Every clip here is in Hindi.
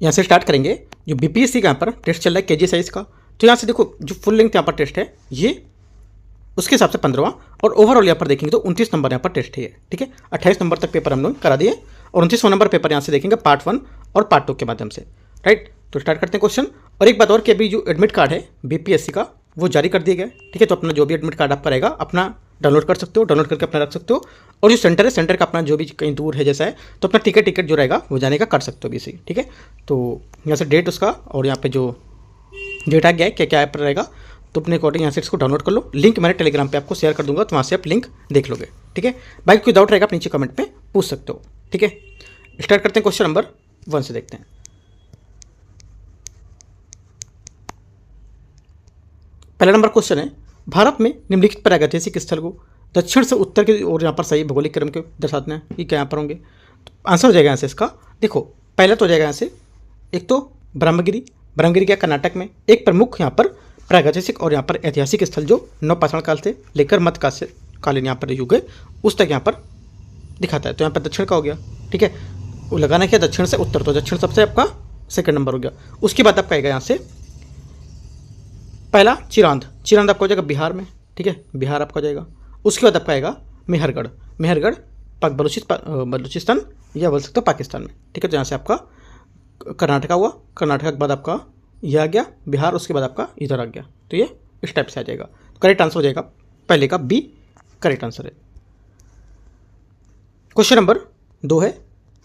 यहाँ से स्टार्ट करेंगे। जो बीपीएससी का यहाँ पर टेस्ट चल रहा है केजी साइज का, तो यहाँ से देखो जो फुल लेंथ यहाँ पर टेस्ट है ये उसके हिसाब से 15वां, और ओवरऑल यहाँ पर देखेंगे तो 29 नंबर यहाँ पर टेस्ट है। ठीक है, 28 नंबर तक पेपर हम लोग करा दिए और 29वां नंबर पेपर यहाँ से देखेंगे पार्ट 1 और पार्ट 2 के माध्यम से। राइट, तो स्टार्ट करते हैं क्वेश्चन। और एक बात और कि अभी जो एडमिट कार्ड है बीपीएससी का वो जारी कर दिया गया है। ठीक है, तो अपना जो भी एडमिट कार्ड आपका रहेगा अपना डाउनलोड कर सकते हो, डाउनलोड करके अपना रख सकते हो। और जो सेंटर है, सेंटर का अपना जो भी कहीं दूर है जैसा है, तो अपना टिकट जो रहेगा वो जाने का कर सकते हो बीसी। ठीक है, तो यहाँ से डेट उसका और यहाँ पे जो डेट आ गया है क्या क्या ऐप रहेगा, तो अपने अकॉर्डिंग यहाँ से इसको डाउनलोड कर लो। लिंक मैंने टेलीग्राम पे आपको शेयर कर दूंगा, तो वहाँ से आप लिंक देख लोगे। ठीक है, बाकी कोई डाउट रहेगा आप नीचे कमेंट में पूछ सकते हो। ठीक है, स्टार्ट करते हैं क्वेश्चन नंबर 1 से देखते हैं। पहला नंबर क्वेश्चन है, भारत में निम्नलिखित प्रागैतिहासिक स्थल को दक्षिण से उत्तर की ओर यहाँ पर सही भौगोलिक क्रम के दर्शाते हैं, ये क्या यहाँ पर होंगे। तो आंसर हो जाएगा यहाँ से इसका, देखो पहला तो हो जाएगा यहाँ से, एक तो ब्रह्मगिरी। ब्रह्मगिरी क्या कर्नाटक में एक प्रमुख यहाँ पर प्रागैतिहासिक और यहाँ पर ऐतिहासिक स्थल जो नवपाषाण काल से लेकर मध्यकालीन यहाँ पर युग है उस तक यहाँ पर दिखाता है। तो यहाँ पर दक्षिण का हो गया। ठीक है, वो लगाना क्या दक्षिण से उत्तर, तो दक्षिण सबसे आपका सेकंड नंबर हो गया। उसके बाद आपका आएगा यहाँ से पहला चिरांद। चिरांद आपका हो जाएगा बिहार में। ठीक है, बिहार आपका हो जाएगा। उसके बाद आपका आएगा मेहरगढ़। मेहरगढ़ बलूचिस्तान या बोल सकते हो पाकिस्तान में। ठीक है, तो यहाँ से आपका कर्नाटका हुआ। कर्नाटका के बाद आपका यह आ गया बिहार, उसके बाद आपका इधर आ गया, तो ये इस टाइप से आ जाएगा। तो करेक्ट आंसर हो जाएगा पहले का बी, करेक्ट आंसर है। क्वेश्चन नंबर 2 है,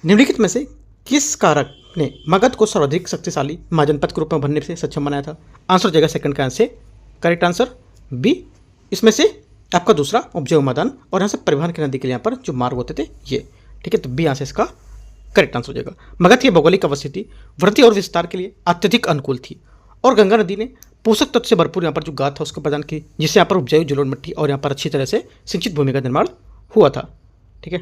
निम्नलिखित में से किस कारक ने मगध को सर्वाधिक शक्तिशाली महाजनपद के रूप में बनने से सक्षम बनाया था। आंसर हो जाएगा सेकंड का आंसर, करेक्ट आंसर बी। इसमें से आपका दूसरा उपजाऊ मैदान और यहाँ से परिवहन की नदी के लिए यहाँ पर जो मार्ग होते थे ये। ठीक है, तो बी आंसर इसका करेक्ट आंसर हो जाएगा। मगध की भौगोलिक अवस्थिति वृद्धि और विस्तार के लिए अत्यधिक अनुकूल थी और गंगा नदी ने पोषक तत्व से भरपूर यहाँ पर जो गाद था उसको प्रदान की, जिससे यहाँ पर उपजाऊ जलोढ़ मिट्टी और यहाँ पर अच्छी तरह से सिंचित भूमि का निर्माण हुआ था। ठीक है,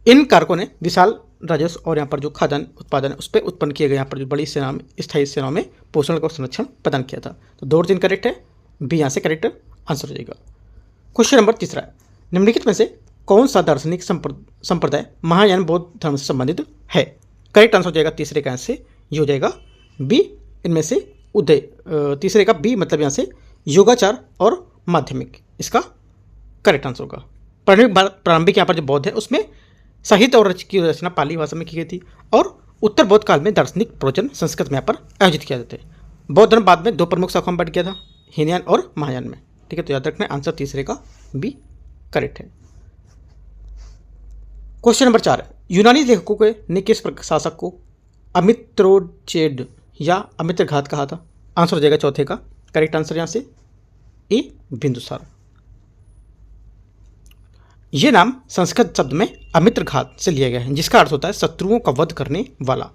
इन कारकों ने विशाल राजस्व और यहाँ पर जो खाद्यान्न उत्पादन है उस पर उत्पन्न किए गए यहाँ पर जो बड़ी सेना में स्थायी सेनाओं में पोषण का संरक्षण प्रदान किया था। तो 2 और 3 करेक्ट है, बी यहाँ से करेक्ट आंसर हो जाएगा। क्वेश्चन नंबर 3 है, निम्नलिखित में से कौन सा दार्शनिक संप्रदाय महायान बौद्ध धर्म से संबंधित है। करेक्ट आंसर हो जाएगा तीसरे का आंसर ये हो जाएगा बी। इनमें से उदय तीसरे का बी मतलब यहाँ से योगाचार और माध्यमिक इसका करेक्ट आंसर होगा। प्रारंभिक यहाँ पर जो बौद्ध है उसमें साहित्य और की रचना पाली भाषा में की गई थी और उत्तर बौद्ध काल में दार्शनिक प्रवचन संस्कृत में यहाँ पर आयोजित किया जाते हैं। बौद्ध धर्म बाद में 2 प्रमुख शाखाओं में बढ़ गया था, हीनयान और महायान में। ठीक है, तो याद रखना आंसर तीसरे का बी करेक्ट है। क्वेश्चन नंबर 4 है, यूनानी लेखकों के ने किस शासक को अमित्रोचेड या अमित्रघात कहा था। आंसर हो जाएगा चौथे का करेक्ट आंसर यहाँ से ए बिंदुसार। ये नाम संस्कृत शब्द में अमित्रघात से लिया गया है जिसका अर्थ होता है शत्रुओं का वध करने वाला,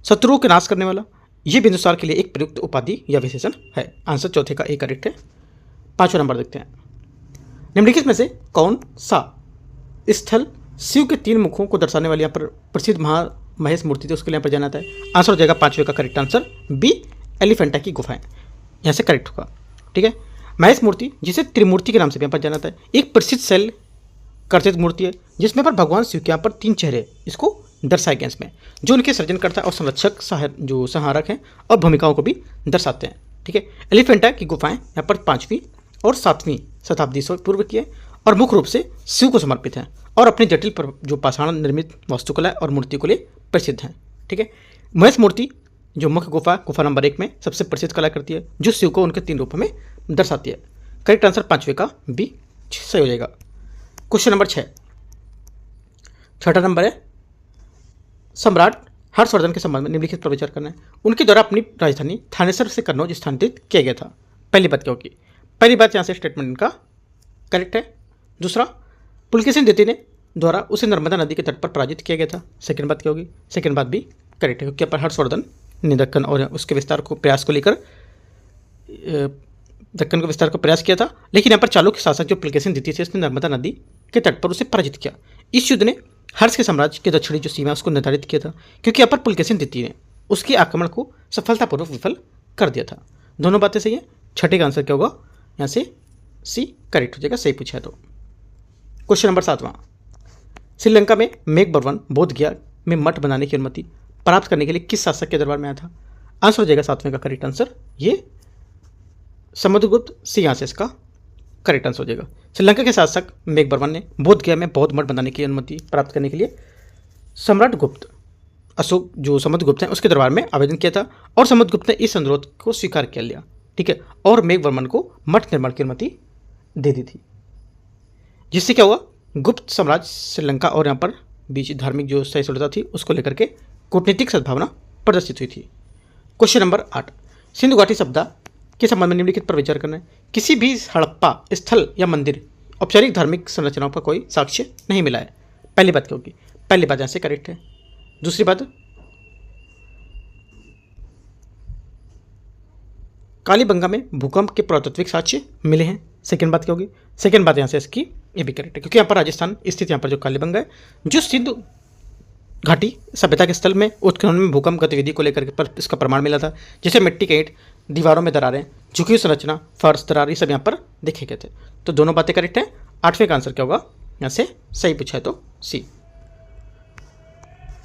शत्रुओं के नाश करने वाला। ये बिंदुसार के लिए एक प्रयुक्त उपाधि या विशेषण है। आंसर चौथे का ए करेक्ट है। 5वां नंबर देखते हैं, निम्नलिखित में से कौन सा स्थल शिव के 3 मुखों को दर्शाने वाली यहाँ पर प्रसिद्ध महेश मूर्ति थी उसके लिए यहाँ पर जाना था है। आंसर हो जाएगा 5वें का करेक्ट आंसर बी, एलिफेंटा की गुफाएं यहाँ से करेक्ट होगा। ठीक है, महेश मूर्ति जिसे त्रिमूर्ति के नाम से भी यहाँ पर जाना था है, एक प्रसिद्ध शैल कर्तित मूर्ति है जिसमें पर भगवान शिव के यहाँ पर 3 चेहरे इसको दर्शाए गए इसमें, जो उनके सृजनकर्ता और संरक्षक जो संहारक हैं और भूमिकाओं को भी दर्शाते हैं। ठीक है, एलिफेंटा की गुफाएं यहाँ पर 5वीं और 7वीं शताब्दी से पूर्व की है और मुख्य रूप से शिव को समर्पित हैं और अपने जटिल जो पाषाण निर्मित वास्तुकला और मूर्ति के लिए प्रसिद्ध हैं। ठीक है, महेश मूर्ति जो मुख्य गुफा नंबर 1 में सबसे प्रसिद्ध कलाकृति है जो शिव को उनके 3 रूपों में दर्शाती है। करेक्ट आंसर 5वें का बी सही हो जाएगा। क्वेश्चन नंबर 6, छठा नंबर है, सम्राट हर्षवर्धन के संबंध में निम्नलिखित पर विचार करना है। उनके द्वारा अपनी राजधानी थानेसर से कन्नौज स्थानांतरित किया गया था। पहली बात क्या होगी, पहली बात यहाँ से स्टेटमेंट इनका करेक्ट है। दूसरा, पुलकेशिन द्वितीय ने द्वारा उसे नर्मदा नदी के तट पर पराजित किया गया था। सेकंड बात क्या होगी, सेकंड बात भी करेक्ट है क्योंकि पर हर्षवर्धन ने दक्कन और उसके विस्तार को प्रयास को लेकर दक्कन का विस्तार का प्रयास किया था, लेकिन यहाँ पर चालुक्य शासक जो पुलकेशिन द्वितीय से उसने नर्मदा नदी के तट पर उसे पराजित किया। इस युद्ध ने हर्ष के साम्राज्य के दक्षिणी जो सीमा उसको निर्धारित किया था क्योंकि यहाँ पर पुलकेशिन द्वितीय ने उसके आक्रमण को सफलतापूर्वक विफल कर दिया था। दोनों बातें सही है। छठे का आंसर क्या होगा, यहाँ से सी करेक्ट हो जाएगा, सही पूछा है तो। क्वेश्चन नंबर 7वां, श्रीलंका में मेघबर्वन बोधगया में मठ बनाने की अनुमति प्राप्त करने के लिए किस शासक के दरबार में आया था? आंसर हो जाएगा 7वें का करेक्ट आंसर ये समुद्रगुप्त। सी आंसर इसका करेक्ट आंसर हो जाएगा। श्रीलंका के शासक मेघबर्मन ने बोध गया में बौद्ध मठ बनाने की अनुमति प्राप्त करने के लिए सम्राट गुप्त अशोक जो समुद्रगुप्त हैं उसके दरबार में आवेदन किया था और समुद्रगुप्त ने इस अनुरोध को स्वीकार कर लिया, ठीक है, और मेघवर्मन को मठ निर्माण की अनुमति दे दी थी, जिससे क्या हुआ, गुप्त साम्राज्य श्रीलंका और यहाँ पर बीच धार्मिक जो सहिष्णुता थी उसको लेकर के कूटनीतिक सद्भावना प्रदर्शित हुई थी। क्वेश्चन नंबर 8, सिंधु घाटी सप्ताह के संबंध में निम्नलिखित पर विचार करना है। किसी भी हड़प्पा स्थल या मंदिर औपचारिक धार्मिक संरचनाओं का कोई साक्ष्य नहीं मिला है। पहली बात क्या होगी? पहली बात यहाँ से करेक्ट है। दूसरी बात, कालीबंगा में भूकंप के पुरातात्विक साक्ष्य मिले हैं। सेकंड बात क्या होगी? सेकंड बात यहाँ से इसकी ये भी करेक्ट है, क्योंकि यहाँ पर राजस्थान स्थित यहाँ पर जो कालीबंगा है जो सिंधु घाटी सभ्यता के स्थल में उत्खनन में भूकंप गतिविधि को लेकर पर इसका प्रमाण मिला था, जैसे मिट्टी के ईंट, दीवारों में दरारें, झुकी हुई संरचना, फर्श, दरार, ये सब यहाँ पर देखे गए थे। तो दोनों बातें करेक्ट हैं। 8वें का आंसर क्या होगा? यहाँ से सही पूछा है तो सी।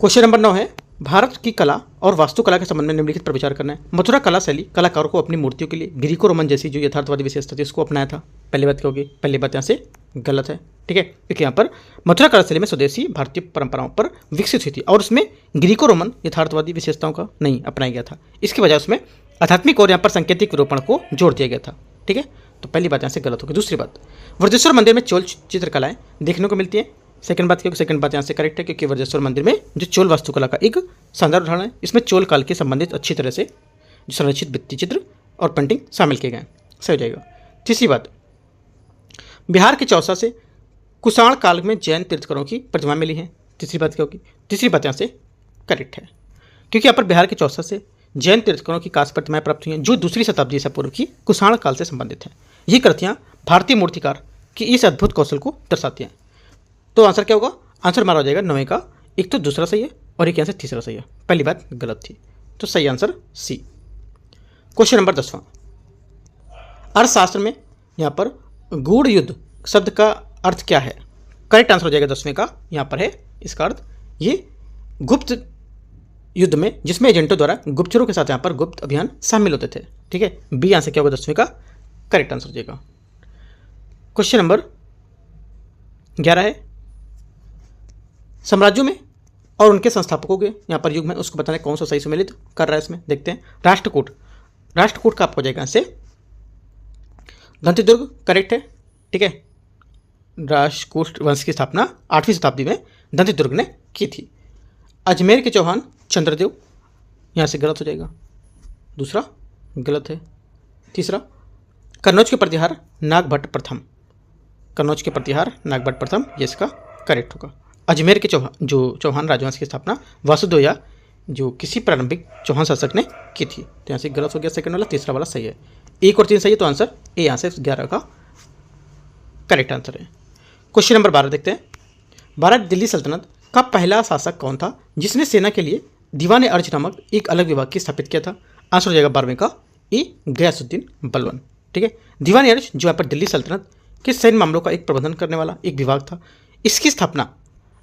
क्वेश्चन नंबर 9 है, भारत की कला और वास्तुकला के संबंध में निम्नलिखित पर विचार करना है। मथुरा कला शैली कलाकारों को अपनी मूर्तियों के लिए ग्रीको रोमन जैसी जो यथार्थवादी विशेषता थी उसको अपनाया था। पहली बात क्या होगी? पहली बात यहाँ से गलत है, ठीक है, क्योंकि यहाँ पर मथुरा कला शैली में स्वदेशी भारतीय परंपराओं पर विकसित हुई थी और उसमें ग्रीको रोमन यथार्थवादी विशेषताओं का नहीं अपनाया गया था। इसकी वजह उसमें आध्यात्मिक और यहाँ पर सांकेतिक विरूपण को जोड़ दिया गया था, ठीक है, तो पहली बात यहाँ से गलत होगी। दूसरी बात, वज्रेश्वर मंदिर में चोल चित्रकलाएं देखने को मिलती हैं। सेकंड बात क्योंकि सेकंड बात यहाँ से करेक्ट है, क्योंकि वज्रेश्वर मंदिर में जो चोल वास्तुकला का एक शानदार उदाहरण है। इसमें चोल काल के संबंधित अच्छी तरह से जो संरक्षित भित्ति चित्र और पेंटिंग शामिल किए गए हैं। सही हो जाएगा। तीसरी बात, बिहार के चौसा से कुषाण काल में जैन तीर्थंकरों की प्रतिमा मिली है। तीसरी बात क्या होगी? तीसरी बात यहाँ से करेक्ट है, क्योंकि यहाँ पर बिहार के चौसा से जैन तीर्थंकरों की कांस्य प्रतिमाएं प्राप्त हुई हैं जो 2री शताब्दी ईसा पूर्व की कुषाण काल से संबंधित हैं। ये कृतियाँ भारतीय मूर्तिकार की इस अद्भुत कौशल को दर्शाती हैं। तो आंसर क्या होगा? आंसर हमारा हो जाएगा 9वें का, एक तो दूसरा सही है और एक यहाँ से तीसरा सही है। पहली बात गलत थी, तो सही आंसर सी। क्वेश्चन नंबर 10वां, अर्थशास्त्र में यहाँ पर गूढ़ युद्ध शब्द का अर्थ क्या है? करेक्ट आंसर हो जाएगा 10वें का, यहाँ पर है इसका अर्थ ये गुप्त युद्ध में जिसमें एजेंटों द्वारा गुप्तचरों के साथ यहाँ पर गुप्त अभियान शामिल होते थे, ठीक है। बी आंसर क्या होगा? 10वें का करेक्ट आंसर हो जाएगा। क्वेश्चन नंबर 11 है, साम्राज्यों में और उनके संस्थापकों के यहाँ पर युग में उसको बताने कौन सा सही सुमेलित कर रहा है इसमें देखते हैं। राष्ट्रकूट, राष्ट्रकूट का आपको हो जाएगा इससे दंतिदुर्ग करेक्ट है, ठीक है। राष्ट्रकूट वंश की स्थापना 8वीं शताब्दी में दंतिदुर्ग ने की थी। अजमेर के चौहान चंद्रदेव, यहाँ से गलत हो जाएगा, दूसरा गलत है। तीसरा, कन्नौज के प्रतिहार नागभट्ट प्रथम, कन्नौज के प्रतिहार नागभट्ट प्रथम, ये इसका करेक्ट होगा। अजमेर के चौहान राजवंश की स्थापना वासुदेव जो किसी प्रारंभिक चौहान शासक ने की थी, तो यहाँ से गलत हो गया सेकंड वाला, तीसरा वाला सही है। 1 और 3 सही है, तो आंसर ए यहाँ से 11 का करेक्ट आंसर है। क्वेश्चन नंबर 12 देखते हैं, भारत दिल्ली सल्तनत का पहला शासक कौन था जिसने सेना के लिए दीवान अर्ज नामक एक अलग विभाग की स्थापित किया था? आंसर हो जाएगा 12वें का ए गयासुद्दीन बलबन, ठीक है। दीवान अर्ज जो यहाँ पर दिल्ली सल्तनत के सैन्य मामलों का एक प्रबंधन करने वाला एक विभाग था। इसकी स्थापना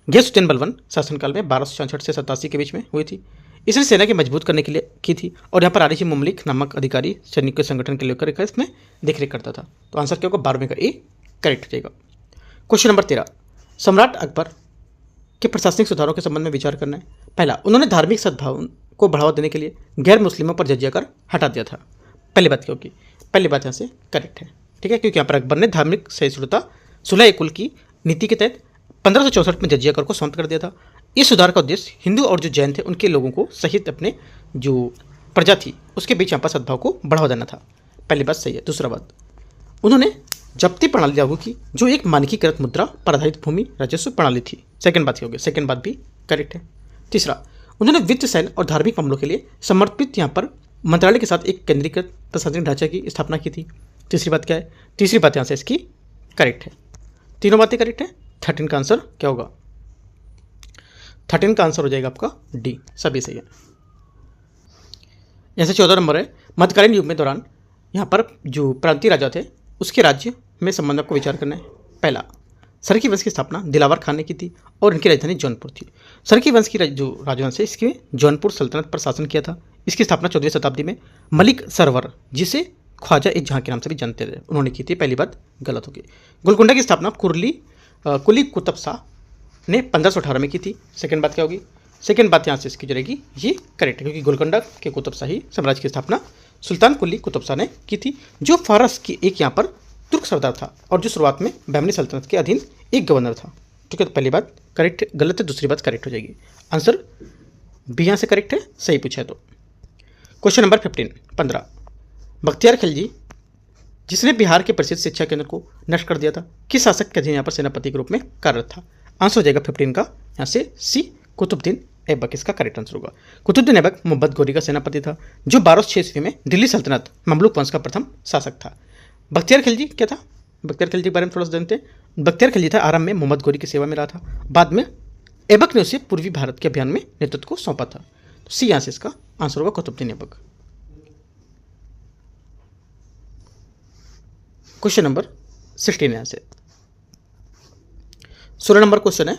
गयासुद्दीन बलबन शासनकाल में 1266 से 87 के बीच में हुई थी। इसने सेना की मजबूत करने के लिए की थी और यहाँ पर आरिशी मुमलिक नामक अधिकारी सैनिक के संगठन के लेकर इसमें देखरेख करता था। तो आंसर क्या होगा? 12वें का ए करेक्ट हो जाएगा। क्वेश्चन नंबर 13, सम्राट अकबर के प्रशासनिक सुधारों के संबंध में विचार करना है। पहला, उन्होंने धार्मिक सद्भाव को बढ़ावा देने के लिए गैर मुस्लिमों पर जजिया कर हटा दिया था। पहली बात क्या होगी? पहली बात यहाँ से करेक्ट है, ठीक है, क्योंकि यहाँ पर अकबर ने धार्मिक सहिष्णुता सुलह कुल की नीति के तहत 1564 में जजिया कर को समाप्त कर दिया था। इस सुधार का उद्देश्य हिंदू और जो जैन थे उनके लोगों को सहित अपने जो प्रजा थी उसके बीच यहाँ पर सद्भाव को बढ़ावा देना था। पहली बात सही है। दूसरा बात, उन्होंने जब्ती प्रणाली लागू की जो एक मानकीकृत मुद्रा पर आधारित भूमि राजस्व प्रणाली थी। सेकंड बात क्या होगी? सेकंड बात भी करेक्ट है। तीसरा, उन्होंने वित्त, सैन्य और धार्मिक मामलों के लिए समर्पित यहाँ पर मंत्रालय के साथ एक केंद्रीकृत प्रशासनिक ढांचे की स्थापना की थी। तीसरी बात क्या है? तीसरी बात यहाँ से इसकी करेक्ट है। तीनों बातें करेक्ट है। 13 का आंसर क्या होगा? 13 का आंसर हो जाएगा आपका डी, सभी सही है। यहाँ से 14 नंबर है, मध्यकालीन युग में दौरान यहाँ पर जो प्रांतीय राजा थे उसके राज्य में संबंध को विचार करना है। पहला, सरकी वंश की स्थापना दिलावर खान ने की थी और इनकी राजधानी जौनपुर थी। सरकी वंश की जो राजवंश है इसके जौनपुर सल्तनत पर शासन किया था। इसकी स्थापना 14वीं शताब्दी में मलिक सरवर, जिसे ख्वाजा ए जहाँ के नाम से भी जानते थे, उन्होंने की थी। पहली बात गलत होगी। गोलकुंडा की स्थापना कुली कुतुब शाह ने 1518 में की थी। सेकंड बात क्या होगी? सेकंड बात यहाँ से इसकी जो रहेगी ये करेक्ट है, क्योंकि गोलकुंडा के कुतुब शाही साम्राज्य की स्थापना सुल्तान कुली कुतुब शाह ने की थी, जो फारस की एक यहाँ पर तुर्क सरदार था और जो शुरुआत में बहमनी सल्तनत के अधीन एक गवर्नर था। ठीक है, तो पहली बात करेक्ट गलत है, दूसरी बात करेक्ट हो जाएगी। आंसर बी यहाँ से करेक्ट है, सही पूछा है तो। क्वेश्चन नंबर 15 बख्तियार खिलजी, जिसने बिहार के प्रसिद्ध शिक्षा केंद्र को नष्ट कर दिया था, किस शासक के अधीन यहाँ पर सेनापति के रूप में कार्यरत था? आंसर हो जाएगा 15 का यहाँ से सी, कुतुबुद्दीन ऐबक इसका करेक्ट आंसर होगा। कुतुबुद्दीन ऐबक मोहम्मद घोरी का सेनापति था, जो 1206 ईस्वी में दिल्ली सल्तनत ममलूक वंश का प्रथम शासक था। बख्तियार खिलजी क्या था? बख्तियार खिलजी के बारे में थोड़ा सा जानते हैं। बख्तियार खिलजी था आरंभ में मोहम्मद घोरी की सेवा में रहा था, बाद में ऐबक ने उसे पूर्वी भारत के अभियान में नेतृत्व को सौंपा था। तो सी यहाँ से इसका आंसर होगा कुतुबुद्दीन ऐबक। क्वेश्चन नंबर 16 यहाँ से 16 नंबर क्वेश्चन है।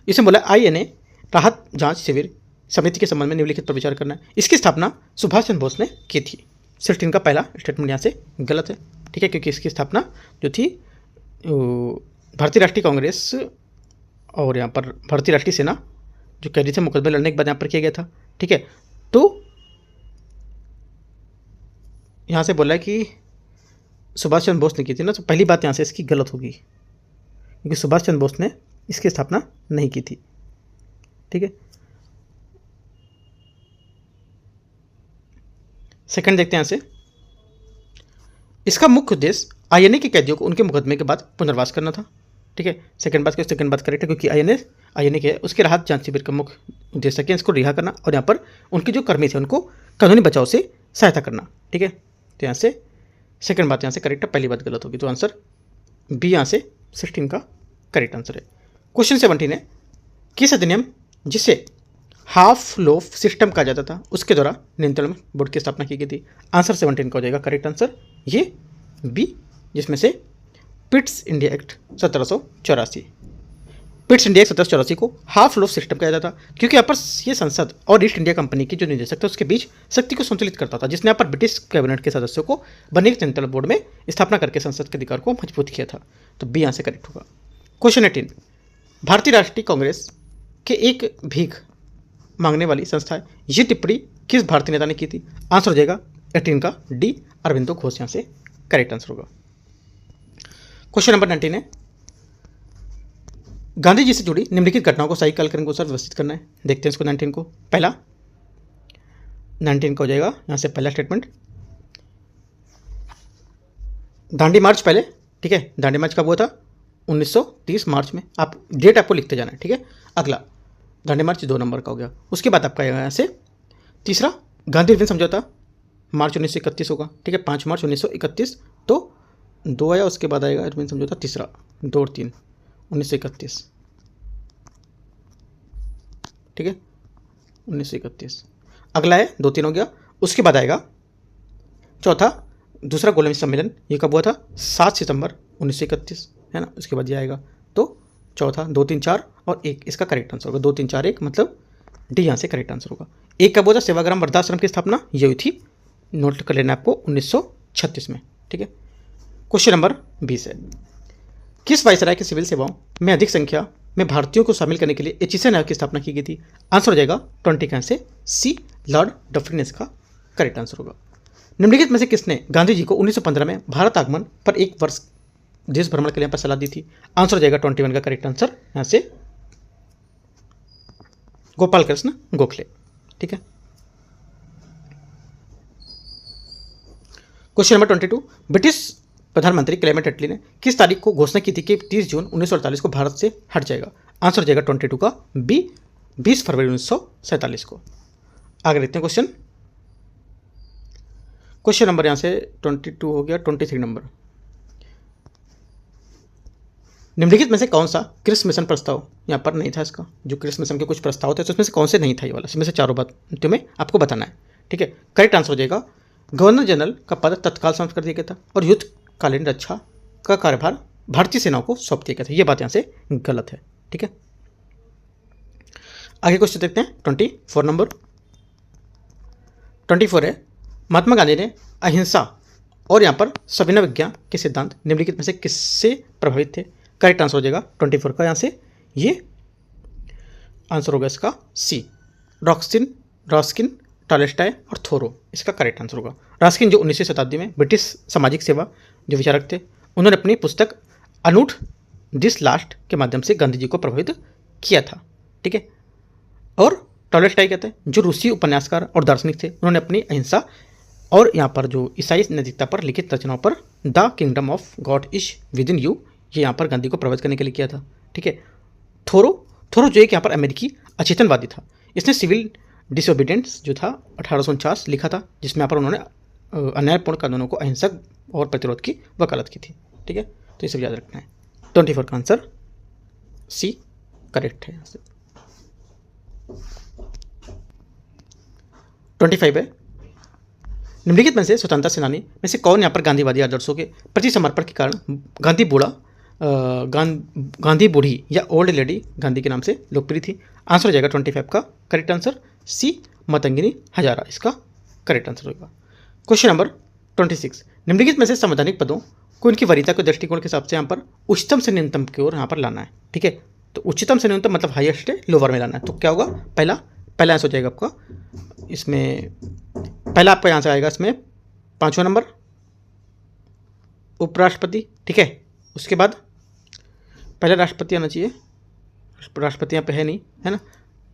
इसमें बोला INA राहत जांच शिविर समिति के संबंध में निम्नलिखित पर विचार करना है। इसकी स्थापना सुभाष चंद्र बोस ने की थी। 16 का पहला स्टेटमेंट यहाँ से गलत है। ठीक है, क्योंकि इसकी स्थापना जो थी भारतीय राष्ट्रीय कांग्रेस और यहाँ पर भारतीय राष्ट्रीय सेना जो कैदी थे मुकदमे लड़ने के बाद यहाँ पर किया गया था। ठीक है, तो यहाँ से बोला है कि सुभाष चंद्र बोस ने की थी ना, तो पहली बात यहाँ से इसकी गलत होगी, क्योंकि सुभाष चंद्र बोस ने इसकी स्थापना नहीं की थी। ठीक है, सेकंड देखते हैं यहाँ से। इसका मुख्य उद्देश्य INA के कैदियों को उनके मुकदमे के बाद पुनर्वास करना था। ठीक है, सेकंड बात करेक्ट है, क्योंकि INA के उसके राहत जांच शिविर का मुख्य उद्देश्य है इसको रिहा करना और यहाँ पर उनके जो कर्मी थे उनको कानूनी बचाव से सहायता करना। ठीक है, तो यहाँ से सेकंड बात यहाँ से करेक्ट है, पहली बात गलत होगी, तो आंसर बी यहाँ से 16 का करेक्ट आंसर है। क्वेश्चन 17 है। किस अधिनियम जिसे हाफ लोफ सिस्टम कहा जाता था उसके द्वारा नियंत्रण बोर्ड की स्थापना की गई थी? आंसर 17 का हो जाएगा करेक्ट आंसर ये बी, जिसमें से Pitt's India act 1784। Pitt's India act 1784 को हाफ लोफ सिस्टम कहा जाता था, क्योंकि यहाँ पर ये संसद और ईस्ट इंडिया कंपनी की जो निदेशक था उसके बीच शक्ति को संतुलित करता था, जिसने यहाँ पर ब्रिटिश कैबिनेट के सदस्यों को बने नियंत्रण बोर्ड में स्थापना करके संसद के अधिकार को मजबूत किया था। तो बी यहाँ से करेक्ट होगा। क्वेश्चन 18। भारतीय राष्ट्रीय कांग्रेस के एक भीख मांगने वाली संस्था है, ये टिप्पणी किस भारतीय नेता ने की थी? आंसर हो जाएगा 18 का डी, अरविंदो घोष यहाँ से करेक्ट आंसर होगा। क्वेश्चन नंबर 19 है। गांधी जी से जुड़ी निम्नलिखित घटनाओं को सही कालक्रम के अनुसार व्यवस्थित करना है। देखते हैं इसको 19 को। पहला 19 का हो जाएगा यहाँ से पहला स्टेटमेंट, दांडी मार्च पहले। ठीक है, दांडी मार्च कब हुआ था? 1930 मार्च में। आप डेट आपको लिखते जाना है। ठीक है, अगला दांडी मार्च 2 नंबर का हो गया। उसके बाद आपका यहाँ से तीसरा गांधी इरविन समझौता मार्च 1931 होगा। ठीक है, 5 मार्च 1931, तो 2 आया, उसके बाद आएगा इरविन समझौता तीसरा, 2 और 3 1931। ठीक है, 1931 अगला है, 2-3 हो गया। उसके बाद आएगा चौथा दूसरा गोलमेज सम्मेलन, ये कब हुआ था? 7 सितंबर 1931 है ना। उसके बाद ये आएगा, तो चौथा 2, 3, 4 और 1 इसका करेक्ट आंसर होगा। 2, 3, 4, 1 मतलब डी यहाँ से करेक्ट आंसर होगा। 1 कब हुआ था? सेवाग्राम वृद्धाश्रम की स्थापना ये हुई थी, नोट कर लेना आपको, 1936 में। ठीक है, क्वेश्चन नंबर 20 है। किस वायसराय की सिविल सेवाओं में अधिक संख्या में भारतीयों को शामिल करने के लिए एचिसन आयोग की स्थापना की गई थी? आंसर हो जाएगा 20 का से सी, लॉर्ड डफरिन इसका करेक्ट आंसर होगा। निम्नलिखित में से किसने गांधी जी को 1915 में भारत आगमन पर 1 वर्ष देश भ्रमण के लिए पर सलाह दी थी? आंसर हो जाएगा 21 का करेक्ट आंसर यहाँ से गोपाल कृष्ण गोखले। ठीक है, क्वेश्चन नंबर 22। ब्रिटिश प्रधानमंत्री क्लेमेंट एटली ने किस तारीख को घोषणा की थी कि 30 जून 1948 को भारत से हट जाएगा? आंसर हो जाएगा 22 का बी, 20 फरवरी 1947 को। आगे देखते हैं क्वेश्चन। क्वेश्चन नंबर यहाँ से 22 हो गया। 23 नंबर, निम्नलिखित में से कौन सा क्रिस मिशन प्रस्ताव यहाँ पर नहीं था? इसका जो क्रिस मिशन के कुछ प्रस्ताव थे तो उसमें से कौन से नहीं था? ये वाला इसमें से चारों बात तुम्हें आपको बताना है। ठीक है, करेक्ट आंसर हो जाएगा गवर्नर जनरल का पद तत्काल समाप्त कर दिया गया था और युद्धकालीन रक्षा का कार्यभार भारतीय सेनाओं को सौंप दिया गया था। ये बात यहाँ से गलत है। ठीक है, आगे क्वेश्चन देखते हैं 24 नंबर। 24 है, महात्मा गांधी ने अहिंसा और यहाँ पर सविनय विज्ञा के सिद्धांत निम्नलिखित में से किससे प्रभावित थे? करेक्ट आंसर हो जाएगा 24 का यहाँ से ये आंसर होगा इसका सी, रस्किन, टॉलस्टॉय और थोरो, इसका करेक्ट आंसर होगा। रस्किन जो 19वीं शताब्दी में ब्रिटिश सामाजिक सेवा जो विचारक थे, उन्होंने अपनी पुस्तक अनूठ दिस लास्ट के माध्यम से गांधी जी को प्रभावित किया था। ठीक है, और टॉलस्टॉय कहते हैं जो रूसी उपन्यासकार और दार्शनिक थे, उन्होंने अपनी अहिंसा और यहाँ पर जो ईसाई नैतिकता पर लिखित रचनाओं पर the kingdom of God is with in you, ये यहाँ पर गांधी को प्रभावित करने के लिए किया था। ठीक है, थोरो जो एक यहाँ पर अमेरिकी अचेतनवादी था, इसने सिविल डिसोबीडियंस जो था 1849 लिखा था, जिसमें यहाँ पर उन्होंने अन्यायपूर्ण कानूनों को अहिंसक और प्रतिरोध की वकालत की थी। ठीक है, तो ये सब याद रखना है। 24 का आंसर सी करेक्ट है। 25 है, निम्नलिखित में से स्वतंत्रता सेनानी में से कौन यहाँ पर गांधीवादी आदर्शों के प्रति समर्पण के कारण गांधी बूढ़ी या ओल्ड लेडी गांधी के नाम से लोकप्रिय थी? आंसर हो जाएगा 25 का करेक्ट आंसर सी, मतंगिनी हजारा, इसका करेक्ट आंसर होगा। क्वेश्चन नंबर 26, निम्नलिखित में से संवैधानिक पदों को इनकी वरीयता के दृष्टिकोण के हिसाब से यहाँ पर उच्चतम से न्यूनतम की ओर यहाँ पर लाना है। ठीक है, तो उच्चतम से न्यूनतम मतलब हाईएस्ट है लोअर में लाना है। तो क्या होगा? पहला आंसर हो जाएगा आपका इसमें, पहला आपका यहाँ से आएगा इसमें 5वां नंबर उपराष्ट्रपति। ठीक है, उसके बाद पहला राष्ट्रपति आना चाहिए, राष्ट्रपति यहाँ पे है नहीं, है ना,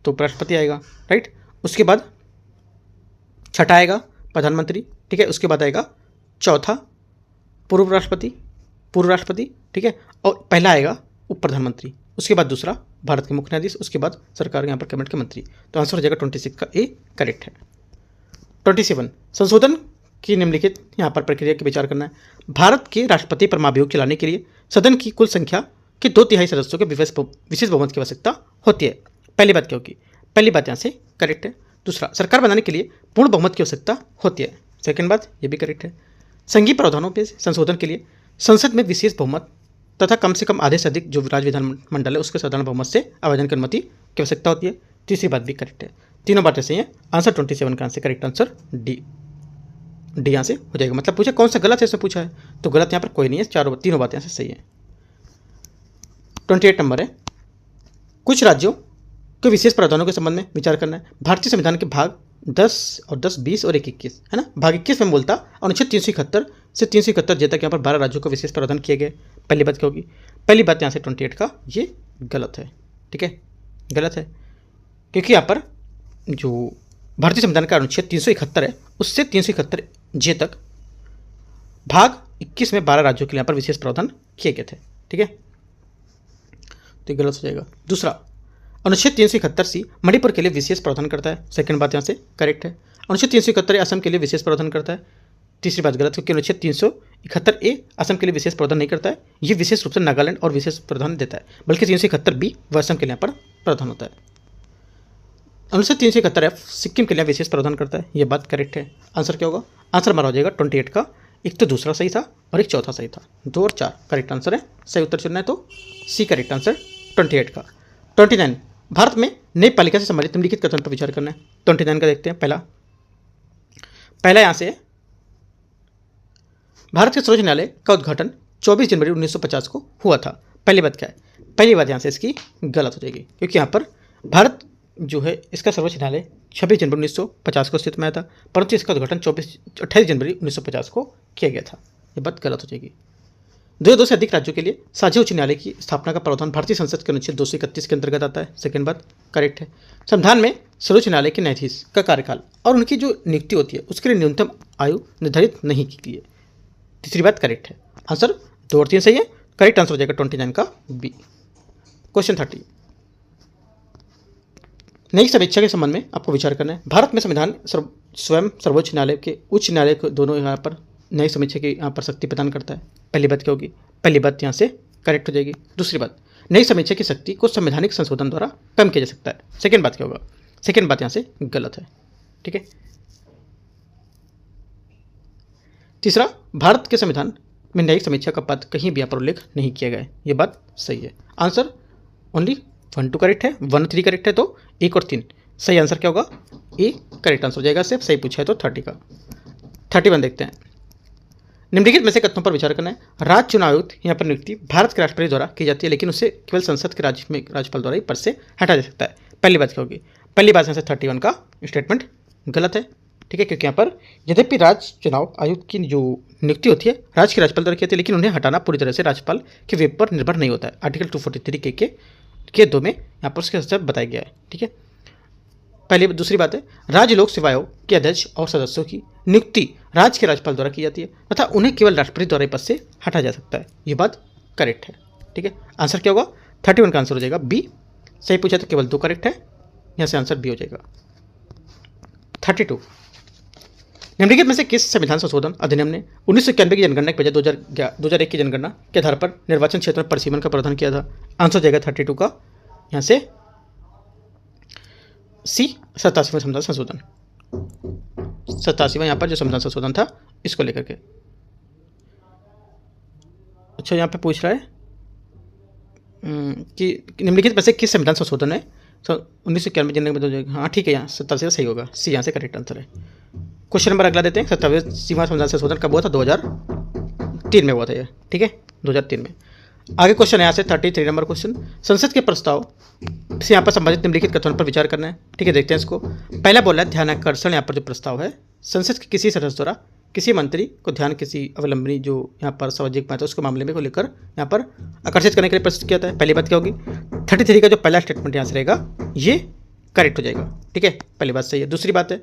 तो उपराष्ट्रपति आएगा। राइट, उसके बाद छठा आएगा प्रधानमंत्री। ठीक है, उसके बाद आएगा चौथा पूर्व राष्ट्रपति। ठीक है, और पहला आएगा उप प्रधानमंत्री, उसके बाद दूसरा भारत के मुख्य न्यायाधीश, उसके बाद सरकार यहाँ पर कैबिनेट के मंत्री। तो आंसर हो जाएगा 26 का ए करेक्ट है। 27, संशोधन की निम्नलिखित यहाँ पर प्रक्रिया की विचार करना है। भारत के राष्ट्रपति पर महाभियोग चलाने के लिए सदन की कुल संख्या के 2/3 सदस्यों के विशेष बहुमत की आवश्यकता होती है। पहली बात क्या होगी? पहली बात यहाँ से करेक्ट है। दूसरा, सरकार बनाने के लिए पूर्ण बहुमत की आवश्यकता होती है। सेकंड बात ये भी करेक्ट है। संघीय प्रावधानों पर संशोधन के लिए संसद में विशेष बहुमत तथा कम से कम आधे से अधिक जो राज्य विधानमंडल है उसके साधारण बहुमत से आवेदन की अनुमति की आवश्यकता होती है। तीसरी बात भी करेक्ट है। तीनों बातें सही हैं। आंसर 27 का आंसर करेक्ट आंसर डी यहाँ से हो जाएगा। मतलब पूछा कौन सा गलत है, इससे पूछा है तो गलत यहाँ पर कोई नहीं है, तीनों बातें यहाँ से सही है। 28 नंबर है, कुछ राज्यों के विशेष प्रावधानों के संबंध में विचार करना है। भारतीय संविधान के भाग 10 और 10, 20 और 21 है ना। भाग 21 में बोलता अनुच्छेद 371 से 371 जे तक यहाँ पर 12 राज्यों को विशेष प्रावधान किए गए। पहली बात क्या होगी? पहली बात यहाँ से 28 का ये गलत है। ठीक है, गलत है क्योंकि यहाँ पर जो भारतीय संविधान का अनुच्छेद 371 है उससे 371 जे तक भाग 21 में 12 राज्यों के लिए यहाँ पर विशेष प्रावधान किए गए थे। ठीक है, तो गलत हो जाएगा। दूसरा, अनुच्छेद 371 सी मणिपुर के लिए विशेष प्रावधान करता है। सेकंड बात यहाँ से करेक्ट है। अनुच्छेद 371 असम के लिए विशेष प्रावधान करता है। तीसरी बात गलत क्योंकि अनुच्छेद 371 ए असम के लिए विशेष प्रावधान नहीं करता है, ये विशेष रूप से नागालैंड और विशेष प्रावधान देता है, बल्कि 371 बी वह असम के लिए यहाँ पर प्रावधान होता है। अनुच्छेद 371 एफ सिक्किम के लिए विशेष प्रावधान करता है, ये बात करेक्ट है। आंसर क्या होगा? आंसर हमारा हो जाएगा 28 का, एक तो दूसरा सही था और एक चौथा सही था। 2 और 4 करेक्ट आंसर है। सही उत्तर चुनना है तो सी करेक्ट आंसर 28 का। 29, भारत में न्यायपालिका से संबंधित निम्नलिखित कथन पर विचार करना है। 29 का देखते हैं। पहला यहाँ से भारत के सर्वोच्च न्यायालय का उद्घाटन 24 जनवरी 1950 को हुआ था। पहली बात क्या है? पहली बात यहाँ से इसकी गलत हो जाएगी क्योंकि यहाँ पर भारत जो है इसका सर्वोच्च न्यायालय 26 जनवरी 1950 को स्थित में आया था, परंतु इसका उद्घाटन 28 जनवरी 1950 को किया गया था। ये बात गलत हो जाएगी। 2 से अधिक राज्यों के लिए साझा उच्च न्यायालय की स्थापना का प्रावधान भारतीय संसद के अनुच्छेद 231 के अंतर्गत आता है। सेकंड बात करेक्ट है। संविधान में सर्वोच्च न्यायालय के न्यायाधीश का कार्यकाल और उनकी जो नियुक्ति होती है उसके लिए न्यूनतम आयु निर्धारित नहीं की गई है। तीसरी बात करेक्ट है। आंसर 2 और 3 सही है। करेक्ट आंसर हो जाएगा 29 का बी। क्वेश्चन 30, न्यायिक समीक्षा के संबंध में आपको विचार करना है। भारत में संविधान स्वयं सर्वोच्च न्यायालय के उच्च न्यायालय को दोनों यहाँ पर न्यायिक समीक्षा की यहाँ पर शक्ति प्रदान करता है। पहली बात क्या होगी? पहली बात यहाँ से करेक्ट हो जाएगी। दूसरी बात, न्यायिक समीक्षा की शक्ति को संवैधानिक संशोधन द्वारा कम किया जा सकता है। सेकंड बात क्या होगा? सेकंड बात यहाँ से गलत है। ठीक है। तीसरा, भारत के संविधान में न्यायिक समीक्षा का पद कहीं भी यहाँ पर उल्लेख नहीं किया गया है। ये बात सही है। आंसर ओनली 1 2 करेक्ट है, 1 3 करेक्ट है, तो 1 और 3 सही आंसर क्या होगा? ए करेक्ट आंसर हो जाएगा। सिर्फ सही पूछा है तो 30 का। 31 देखते हैं। निम्नलिखित में से कथनों पर विचार करना है। राज्य चुनाव आयुक्त यहाँ पर नियुक्ति भारत के राष्ट्रपति द्वारा की जाती है, लेकिन उसे केवल संसद के राज्यपाल द्वारा ही पद से हटा जा सकता है। पहली बात क्या होगी? पहली बात यहाँ से 31 का स्टेटमेंट गलत है, ठीक है, क्योंकि यहाँ पर यद्यपि राज्य चुनाव आयुक्त की जो नियुक्ति होती है राज्य के राज्यपाल द्वारा की जाती है, लेकिन उन्हें हटाना पूरी तरह से राज्यपाल के वेब पर निर्भर नहीं होता है। आर्टिकल 243 के 2 में यहाँ पर उसके हिसाब बताया गया है, ठीक है। पहली दूसरी बात है, राज्य लोक सेवा आयोग के अध्यक्ष और सदस्यों की नियुक्ति राज्य के राज्यपाल द्वारा की जाती है तथा उन्हें केवल राष्ट्रपति द्वारा पद से हटाया जा सकता है। ये बात करेक्ट है, ठीक है। आंसर क्या होगा? 31 का आंसर हो जाएगा बी। सही पूछा तो केवल 2 करेक्ट है, यहाँ से आंसर बी हो जाएगा। 32 निम्नलिखित में से किस संविधान संशोधन अधिनियम ने 1991 की जनगणना के बजाय 2001 की जनगणना के आधार पर निर्वाचन क्षेत्र में परिसीमन का प्रावधान किया था? आंसर हो जाएगा 32 का यहाँ से सी 87वां संविधान संशोधन। 87वां यहाँ पर जो संविधान संशोधन था इसको लेकर के। अच्छा, यहाँ पे पूछ रहा है कि निम्नलिखित में से किस संविधान संशोधन है 1991 जनगणना में। हाँ ठीक है, यहाँ 87 सही होगा, सी यहाँ से करेक्ट आंसर है। क्वेश्चन नंबर अगला देते हैं। 27वां संविधान संशोधन कब हुआ था? 2003 में हुआ था ये, ठीक है, 2003 में। आगे क्वेश्चन यहाँ से 33 नंबर क्वेश्चन। संसद के प्रस्ताव से यहाँ पर संबंधित निम्नलिखित कथनों पर विचार करना है, ठीक है। देखते हैं इसको। पहला बोला है ध्यानाकर्षण। यहाँ पर जो प्रस्ताव है संसद के किसी सदस्य द्वारा किसी मंत्री को ध्यान किसी अवलंबनी जो यहाँ पर सामाजिक बात है उसके मामले में को लेकर यहाँ पर आकर्षित करने के लिए प्रस्तुत किया था। पहली बात क्या होगी? 33 का जो पहला स्टेटमेंट यहाँ से रहेगा ये करेक्ट हो जाएगा, ठीक है, पहली बात सही है। दूसरी बात है,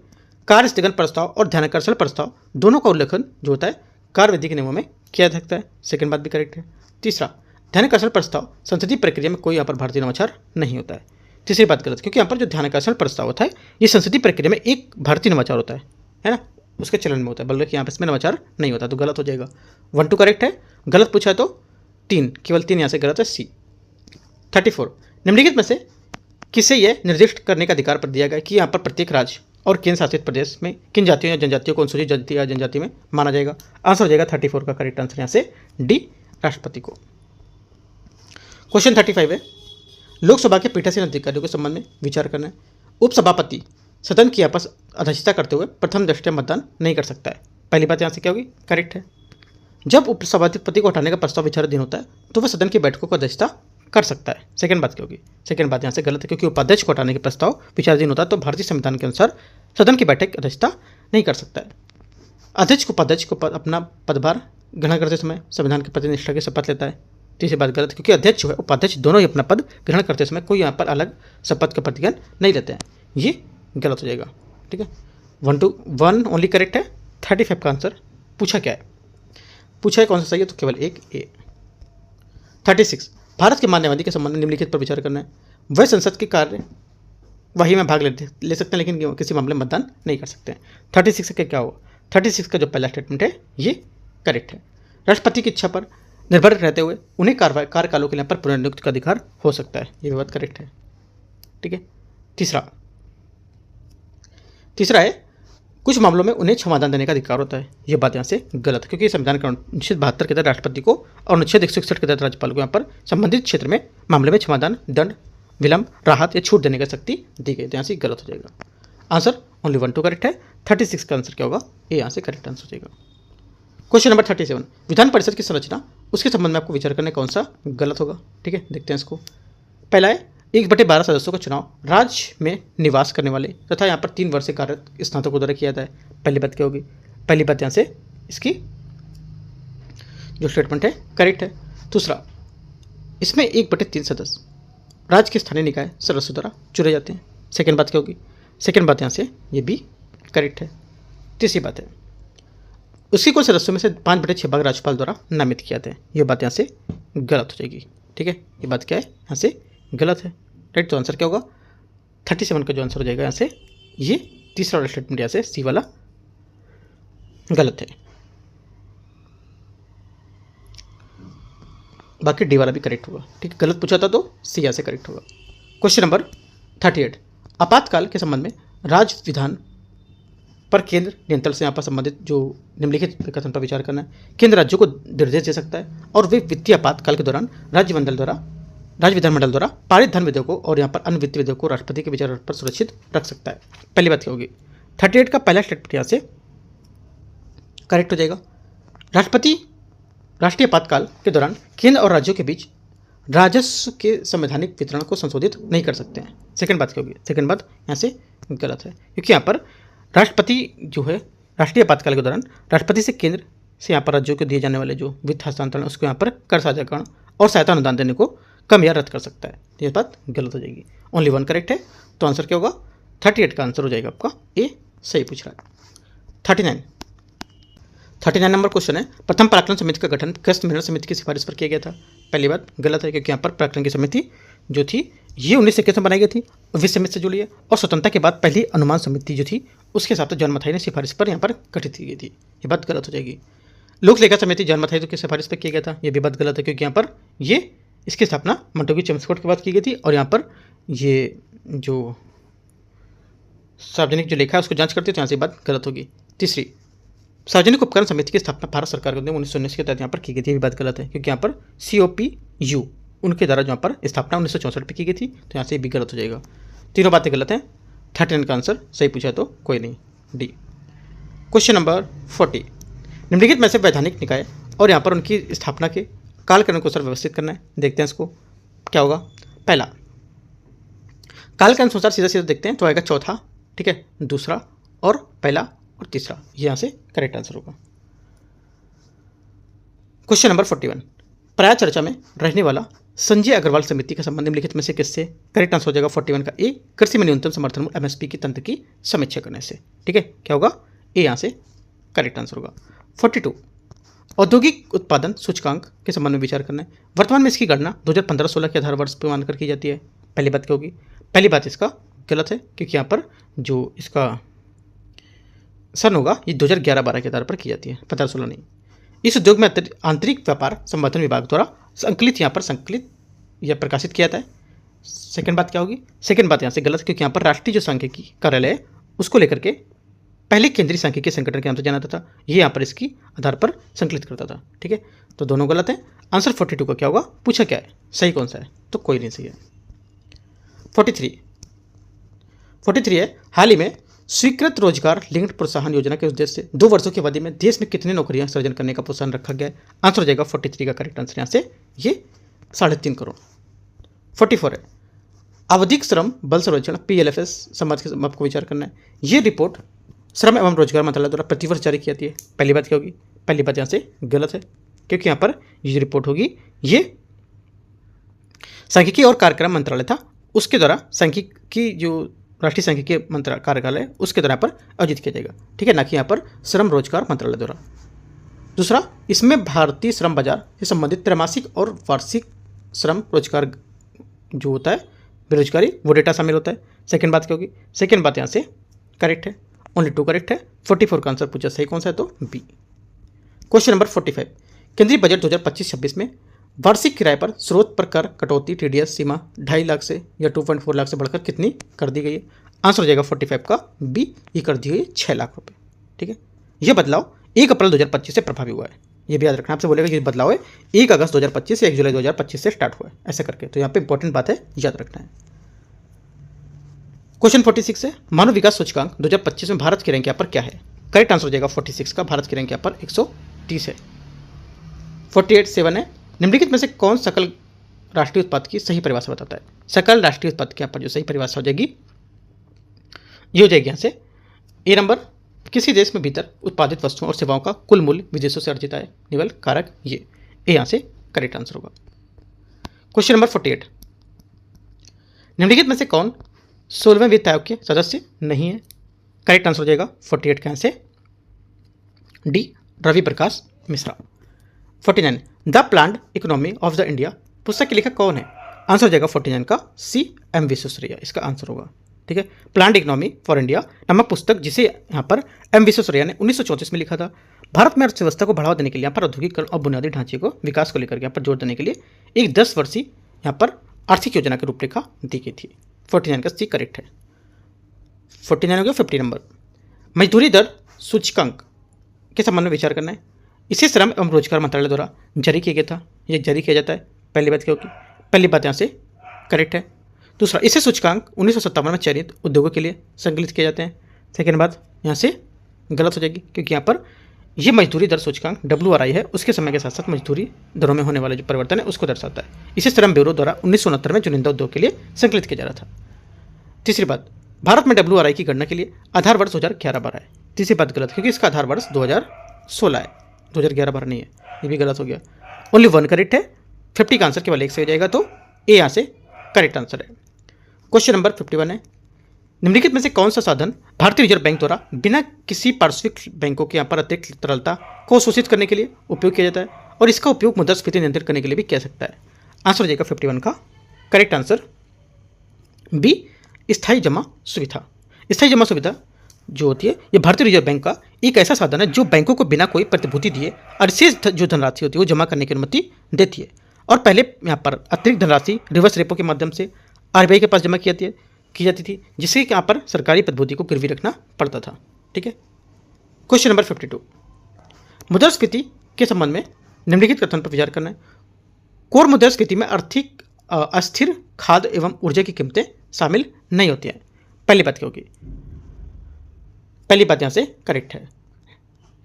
कार्य स्थगन प्रस्ताव और ध्यानाकर्षण प्रस्ताव दोनों का उल्लेखन जो होता है कार्यविधि के नियमों में किया जा सकता है। सेकंड बात भी करेक्ट है। तीसरा, ध्यानाकर्षण प्रस्ताव संसदीय प्रक्रिया में कोई यहाँ पर भारतीय नवाचार नहीं होता है। तीसरी बात गलत, क्योंकि यहाँ पर जो ध्यानाकर्षण प्रस्ताव होता है ये संसदीय प्रक्रिया में एक भारतीय नवाचार होता है ना, उसके चलन में होता है, बल्कि यहाँ पर इसमें नवाचार नहीं होता, तो गलत हो जाएगा। 1 2 करेक्ट है, गलत पूछा है तो 3, केवल 3 यहाँ से गलत है, सी। 34 निम्नलिखित में से किसे यह निर्दिष्ट करने का अधिकार पर दिया गया कि यहाँ पर प्रत्येक राज्य और केंद्र शासित प्रदेश में किन जातियों या जनजातियों को अनुसूचित जाति या जनजाति में माना जाएगा? आंसर हो जाएगा 34 का करेक्ट आंसर यहाँ से डी, राष्ट्रपति को। क्वेश्चन 35 है, लोकसभा के पीठासीन अधिकारियों के संबंध में विचार करना है। उपसभापति सदन की आपस अध्यक्षता करते हुए प्रथम दृष्टया मतदान नहीं कर सकता है। पहली बात यहाँ से क्या होगी? करेक्ट है। जब उपसभापति को हटाने का प्रस्ताव विचाराधीन होता है तो वह सदन की बैठकों को अध्यक्षता कर सकता है। सेकंड बात क्या होगी? सेकंड बात यहाँ से गलत है, क्योंकि उपाध्यक्ष को हटाने के प्रस्ताव विचाराधीन होता है तो भारतीय संविधान के अनुसार सदन की बैठक अध्यक्षता नहीं कर सकता है। अध्यक्ष को उपाध्यक्ष को अपना पदभार ग्रहण करते समय संविधान के प्रति निष्ठा की शपथ लेता है। तीसरी बात गलत है, क्योंकि अध्यक्ष जो है उपाध्यक्ष दोनों ही अपना पद ग्रहण करते समय कोई यहाँ पर अलग शपथ का प्रतिज्ञान नहीं लेते हैं। ये गलत हो जाएगा, ठीक है। 1 2 1 ओनली करेक्ट है। 35 का आंसर पूछा क्या है? पूछा है कौन सा सही है, तो केवल एक ए। 36 भारत के मान्यवादी के संबंध में निम्नलिखित पर विचार करना है। वह संसद के कार्य वही में भाग ले सकते हैं, लेकिन किसी मामले में मतदान नहीं कर सकते हैं। 36 का क्या होगा? 36 का जो पहला स्टेटमेंट है ये करेक्ट है। राष्ट्रपति की इच्छा पर निर्भर रहते हुए उन्हें कार्यकालों के लिए पर पुनर्नियुक्ति का अधिकार हो सकता है। ये बात करेक्ट है, ठीक है। तीसरा है, कुछ मामलों में उन्हें क्षमादान देने का अधिकार होता है। यह बात यहाँ से गलत है, क्योंकि संविधान के अनुच्छेद 72 के तहत राष्ट्रपति को और अनुच्छेद 161 के तहत राज्यपाल को यहाँ पर संबंधित क्षेत्र में मामले में क्षमादान, दंड, विलंब, राहत या छूट देने की शक्ति दी गई, तो यहाँ से गलत हो जाएगा। आंसर ओनली 1 2 करेक्ट है। 36 का आंसर क्या होगा? ए यहाँ से करेक्ट आंसर हो जाएगा। क्वेश्चन नंबर 37 विधान परिषद की संरचना उसके संबंध में आपको विचार करने कौन सा गलत होगा, ठीक है, देखते हैं इसको। पहला है 1/12 सदस्यों का चुनाव राज्य में निवास करने वाले तथा यहाँ पर 3 वर्ष से कार्यरत स्नातकों द्वारा किया जाता है। पहली बात क्या होगी? पहली बात यहाँ से इसकी जो स्टेटमेंट है करेक्ट है। दूसरा, इसमें 1/3 सदस्य राज्य के स्थानीय निकाय सदस्यों द्वारा चुने जाते हैं। सेकेंड बात क्या होगी? सेकेंड बात यहाँ से ये भी करेक्ट है। तीसरी बात है, उसके कुल सदस्यों में से 5/6 भाग राज्यपाल द्वारा नामित किए जाते हैं। ये बात यहाँ से गलत हो जाएगी, ठीक है। ये बात क्या है? यहाँ से गलत है, राइट। तो आंसर क्या होगा? 37 का जो आंसर हो जाएगा यहाँ से ये तीसरा वाला स्टेटमेंट यहाँ से सी वाला गलत है। बाकी डी वाला भी करेक्ट होगा, ठीक है। गलत पूछा था तो सी यहाँ से करेक्ट होगा। क्वेश्चन नंबर 38 आपातकाल के संबंध में राज्य विधान पर केंद्र नियंत्रण से यहाँ पर संबंधित जो निम्नलिखित कथन पर विचार करना है। केंद्र राज्यों को निर्देश दे सकता है और वे वित्तीय आपातकाल के दौरान राज्य विधानमंडल द्वारा पारित धन विधेयकों और यहाँ पर अन्य वित्तीय विधेयकों को राष्ट्रपति के विचार पर सुरक्षित रख सकता है। पहली बात क्या होगी, 38 का पहला स्टेटमेंट यहाँ से करेक्ट हो जाएगा। राष्ट्रपति राष्ट्रीय आपातकाल के दौरान केंद्र और राज्यों के बीच राजस्व के संवैधानिक वितरण को संशोधित नहीं कर सकते हैं। सेकंड बात क्या होगी, सेकंड बात यहाँ से गलत है, क्योंकि यहाँ पर राष्ट्रपति जो है राष्ट्रीय आपातकाल के दौरान राष्ट्रपति से केंद्र से यहाँ पर राज्यों को दिए जाने वाले जो वित्त हस्तांतरण उसको यहाँ पर कर साझाकरण और सहायता अनुदान देने को कम या रद्द कर सकता है। ये बात गलत हो जाएगी। ओनली वन करेक्ट है, तो आंसर क्या होगा, 38 का आंसर हो जाएगा आपका ए, सही पूछ रहा है। 39 नंबर क्वेश्चन है, प्रथम प्राक्कलन समिति का गठन कृष्ण मेहनत समिति की सिफारिश पर किया गया था। पहली बात गलत है, क्योंकि यहाँ पर प्राक्कलन की समिति जो थी ये 1921 में बनाई गई थी, विश्व समिति से जुड़ी है, और स्वतंत्रता के बाद पहली अनुमान समिति जो थी उसके हिसाब से जॉन मथाई ने सिफारिश पर यहाँ पर गठित की गई थी। ये बात गलत हो जाएगी। लोक लेखा समिति जॉन मथाई की सिफारिश पर किया गया था, ये भी बात गलत है, क्योंकि यहाँ पर ये इसकी स्थापना मंटोगी चेम्स्फोर्ड के बाद की गई थी, और यहाँ पर ये जो सार्वजनिक जो लेखा है उसको जांच करती है, तो यहाँ से बात गलत होगी। तीसरी, सार्वजनिक उपकरण समिति की स्थापना भारत सरकार के 1919 के तहत यहाँ पर की गई थी, ये भी बात गलत है, क्योंकि यहाँ पर COPU उनके द्वारा यहाँ पर स्थापना 1964 में की गई थी, तो यहाँ से भी गलत हो जाएगा। तीनों बातें गलत हैं। 39 का आंसर सही पूछा तो कोई नहीं, डी। क्वेश्चन नंबर 40, निम्नलिखित में से वैधानिक निकाय और यहाँ पर उनकी स्थापना के कालक्रम को सर व्यवस्थित करना है। देखते हैं इसको क्या होगा। पहला, कालक्रम अनुसार सीधा सीधा देखते हैं तो आएगा चौथा, ठीक है, दूसरा और पहला और तीसरा, ये यहाँ से करेक्ट आंसर होगा। क्वेश्चन नंबर 41, प्राय चर्चा में रहने वाला संजय अग्रवाल समिति का संबंध निम्नलिखित में से किससे, करेक्ट आंसर हो जाएगा 41 का ए, कृषि में न्यूनतम समर्थन मूल्य MSP की तंत्र की समीक्षा करने से, ठीक है, क्या होगा ए, यहाँ से करेक्ट आंसर होगा। 42, औद्योगिक उत्पादन सूचकांक के संबंध में विचार करना है। वर्तमान में इसकी गणना 2015-16 के आधार वर्ष पर मानकर की जाती है। पहली बात क्या होगी, पहली बात इसका गलत है, क्योंकि यहाँ पर जो इसका सन होगा ये 2011-12 के आधार पर की जाती है, 15-16 नहीं। इस उद्योग में आंतरिक व्यापार संवर्धन विभाग द्वारा संकलित या प्रकाशित किया जाता है। सेकंड बात क्या होगी, सेकंड बात यहाँ से गलत, क्योंकि यहाँ पर राष्ट्रीय जो सांख्यिकी कार्यालय है उसको लेकर के पहले केंद्रीय सांख्यिकी संगठन के नाम से जाना जाता था, ये यहाँ पर इसकी आधार पर संकलित करता था, ठीक है, तो दोनों गलत है। आंसर 42 का क्या होगा, पूछा क्या है, सही कौन सा है, तो कोई नहीं सही है। 43 है, हाल ही में स्वीकृत रोजगार लिंक्ड प्रोत्साहन योजना के उद्देश्य से 2 वर्षों की अवधि में देश में कितने नौकरियां सृजन करने का प्रोत्साहन रखा गया है। आंसर हो जाएगा 43 का करेक्ट आंसर यहाँ से ये 3.5 करोड़। 44 है, आवधिक श्रम बल सर्वेक्षण PLFS समाज के आपको विचार करना है। ये रिपोर्ट श्रम एवं रोजगार मंत्रालय द्वारा प्रतिवर्ष जारी की जाती है। पहली बात क्या होगी, पहली बात यहाँ से गलत है, क्योंकि यहाँ पर ये रिपोर्ट होगी ये सांख्यिकी और कार्यक्रम मंत्रालय था उसके द्वारा सांख्यिकी जो राष्ट्रीय सांख्यिकी कार्यालय उसके द्वारा पर आयोजित किया जाएगा, ठीक है, ना कि यहाँ पर श्रम रोजगार मंत्रालय द्वारा। दूसरा, इसमें भारतीय श्रम बाजार से संबंधित त्रैमासिक और वार्षिक श्रम रोजगार जो होता है बेरोजगारी वो डेटा शामिल होता है। सेकंड बात क्या होगी, सेकंड बात यहाँ से करेक्ट है, ओनली 2 करेक्ट है। 44 का आंसर पूछा सही कौन सा है, तो बी। क्वेश्चन नंबर 45, केंद्रीय बजट 2025-26 में वार्षिक किराए पर स्रोत पर कर कटौती TDS सीमा 2.5 लाख से या 2.4 लाख से बढ़कर कितनी कर दी गई है। आंसर हो जाएगा 45 का बी, ये कर दी गई है 6 लाख रुपए, ठीक है। यह बदलाव 1 अप्रैल 2025 से प्रभावी हुआ है, ये भी याद रखना, आपसे बोलेगा ये बदलाव है 1 अगस्त 2025 से 1 जुलाई 2025 से स्टार्ट हुआ है, ऐसा करके, तो यहाँ पे इंपॉर्टेंट बात है याद रखना है। क्वेश्चन 46 है, मानव विकास सूचकांक 2025 में भारत की रैंक यहाँ पर क्या है। करेक्ट आंसर हो जाएगा 46 का, भारत की रैंक यहाँ पर 130 है। 48 है, निम्नलिखित में से कौन सकल राष्ट्रीय उत्पाद की सही परिभाषा बताता है। सकल राष्ट्रीय उत्पाद के यहाँ पर जो सही परिभाषा हो जाएगी ये हो जाएगी यहाँ से ए नंबर, किसी देश में भीतर उत्पादित वस्तुओं और सेवाओं का कुल मूल्य विदेशों से अर्जित आय निवल कारक, ये ए यहाँ से करेक्ट आंसर होगा। क्वेश्चन नंबर 48, निम्नलिखित में से कौन 16वें वित्त आयोग के सदस्य नहीं है। करेक्ट आंसर हो जाएगा 48 का यहाँ से D, Ravi Prakash Mishra. 49, the planned economy of the India पुस्तक के लेखक कौन है। आंसर हो जाएगा 49 का सी, M विश्वेश्वरैया इसका आंसर होगा, ठीक है। प्लान्ड इकोनॉमी फॉर इंडिया नामक पुस्तक जिसे यहाँ पर M विश्वेश्वरैया ने 1934 में लिखा था, भारत में अर्थव्यवस्था को बढ़ावा देने के लिए यहाँ पर औद्योगिकरण और बुनियादी ढांचे को विकास को लेकर यहाँ पर जोर देने के लिए एक 10 वर्षीय यहाँ पर आर्थिक योजना की रूपरेखा दी गई थी। 49 का सी करेक्ट है। 49 हो गया। 50 नंबर, मजदूरी दर सूचकांक के संबंध में विचार करना है। इसे श्रम एवं रोजगार मंत्रालय द्वारा जारी किया गया था, यह जारी किया जाता है। पहली बात क्या होगी, पहली बात यहाँ से करेक्ट है। दूसरा, इसे सूचकांक 1957 में चयनित उद्योगों के लिए संकलित किए जाते हैं। सेकेंड बात यहाँ से गलत हो जाएगी, क्योंकि यहाँ पर यह मजदूरी दर सूचकांक WRI है, उसके समय के साथ साथ मजदूरी दरों में होने वाले जो परिवर्तन है उसको दर्शाता है। इसे श्रम ब्यूरो द्वारा 1969 में चुनिंदा उद्योग के लिए संकलित किया जा रहा था। तीसरी बात, भारत में WRI की गणना के लिए आधार वर्ष 2011-12 है। तीसरी बात गलत, क्योंकि इसका आधार वर्ष 2016 है, 2011-12 नहीं है, ये भी गलत हो गया। ओनली वन करेक्ट है, 50 का आंसर केवल एक से हो जाएगा, तो ए यहाँ से करेक्ट आंसर है। क्वेश्चन नंबर 51 है, निम्नलिखित में से कौन सा साधन भारतीय रिजर्व बैंक द्वारा बिना किसी पार्श्विक बैंकों के यहाँ पर अतिरिक्त तरलता को शोषित करने के लिए उपयोग किया जाता है, और इसका उपयोग मुद्रास्फीति नियंत्रित करने के लिए भी किया सकता है? आंसर हो जाएगा 51 का करेक्ट आंसर बी, स्थायी जमा सुविधा। स्थायी जमा सुविधा जो होती है, ये भारतीय रिजर्व बैंक का एक ऐसा साधन है जो बैंकों को बिना कोई प्रतिभूति दिए और शेष जो धनराशि होती है वो जमा करने की अनुमति देती है। और पहले यहाँ पर अतिरिक्त धनराशि रिवर्स रेपो के माध्यम से RBI के पास जमा की जाती थी, जिससे यहाँ पर सरकारी प्रतिभूति को गिरवी रखना पड़ता था। ठीक है। क्वेश्चन नंबर 52, मुद्रास्फीति के संबंध में निम्नलिखित कथन पर विचार करना है। कोर मुद्रास्फीति में आर्थिक अस्थिर खाद्य एवं ऊर्जा की कीमतें शामिल नहीं होती हैं। पहली बात क्या होगी, पहली बात यहाँ से करेक्ट है।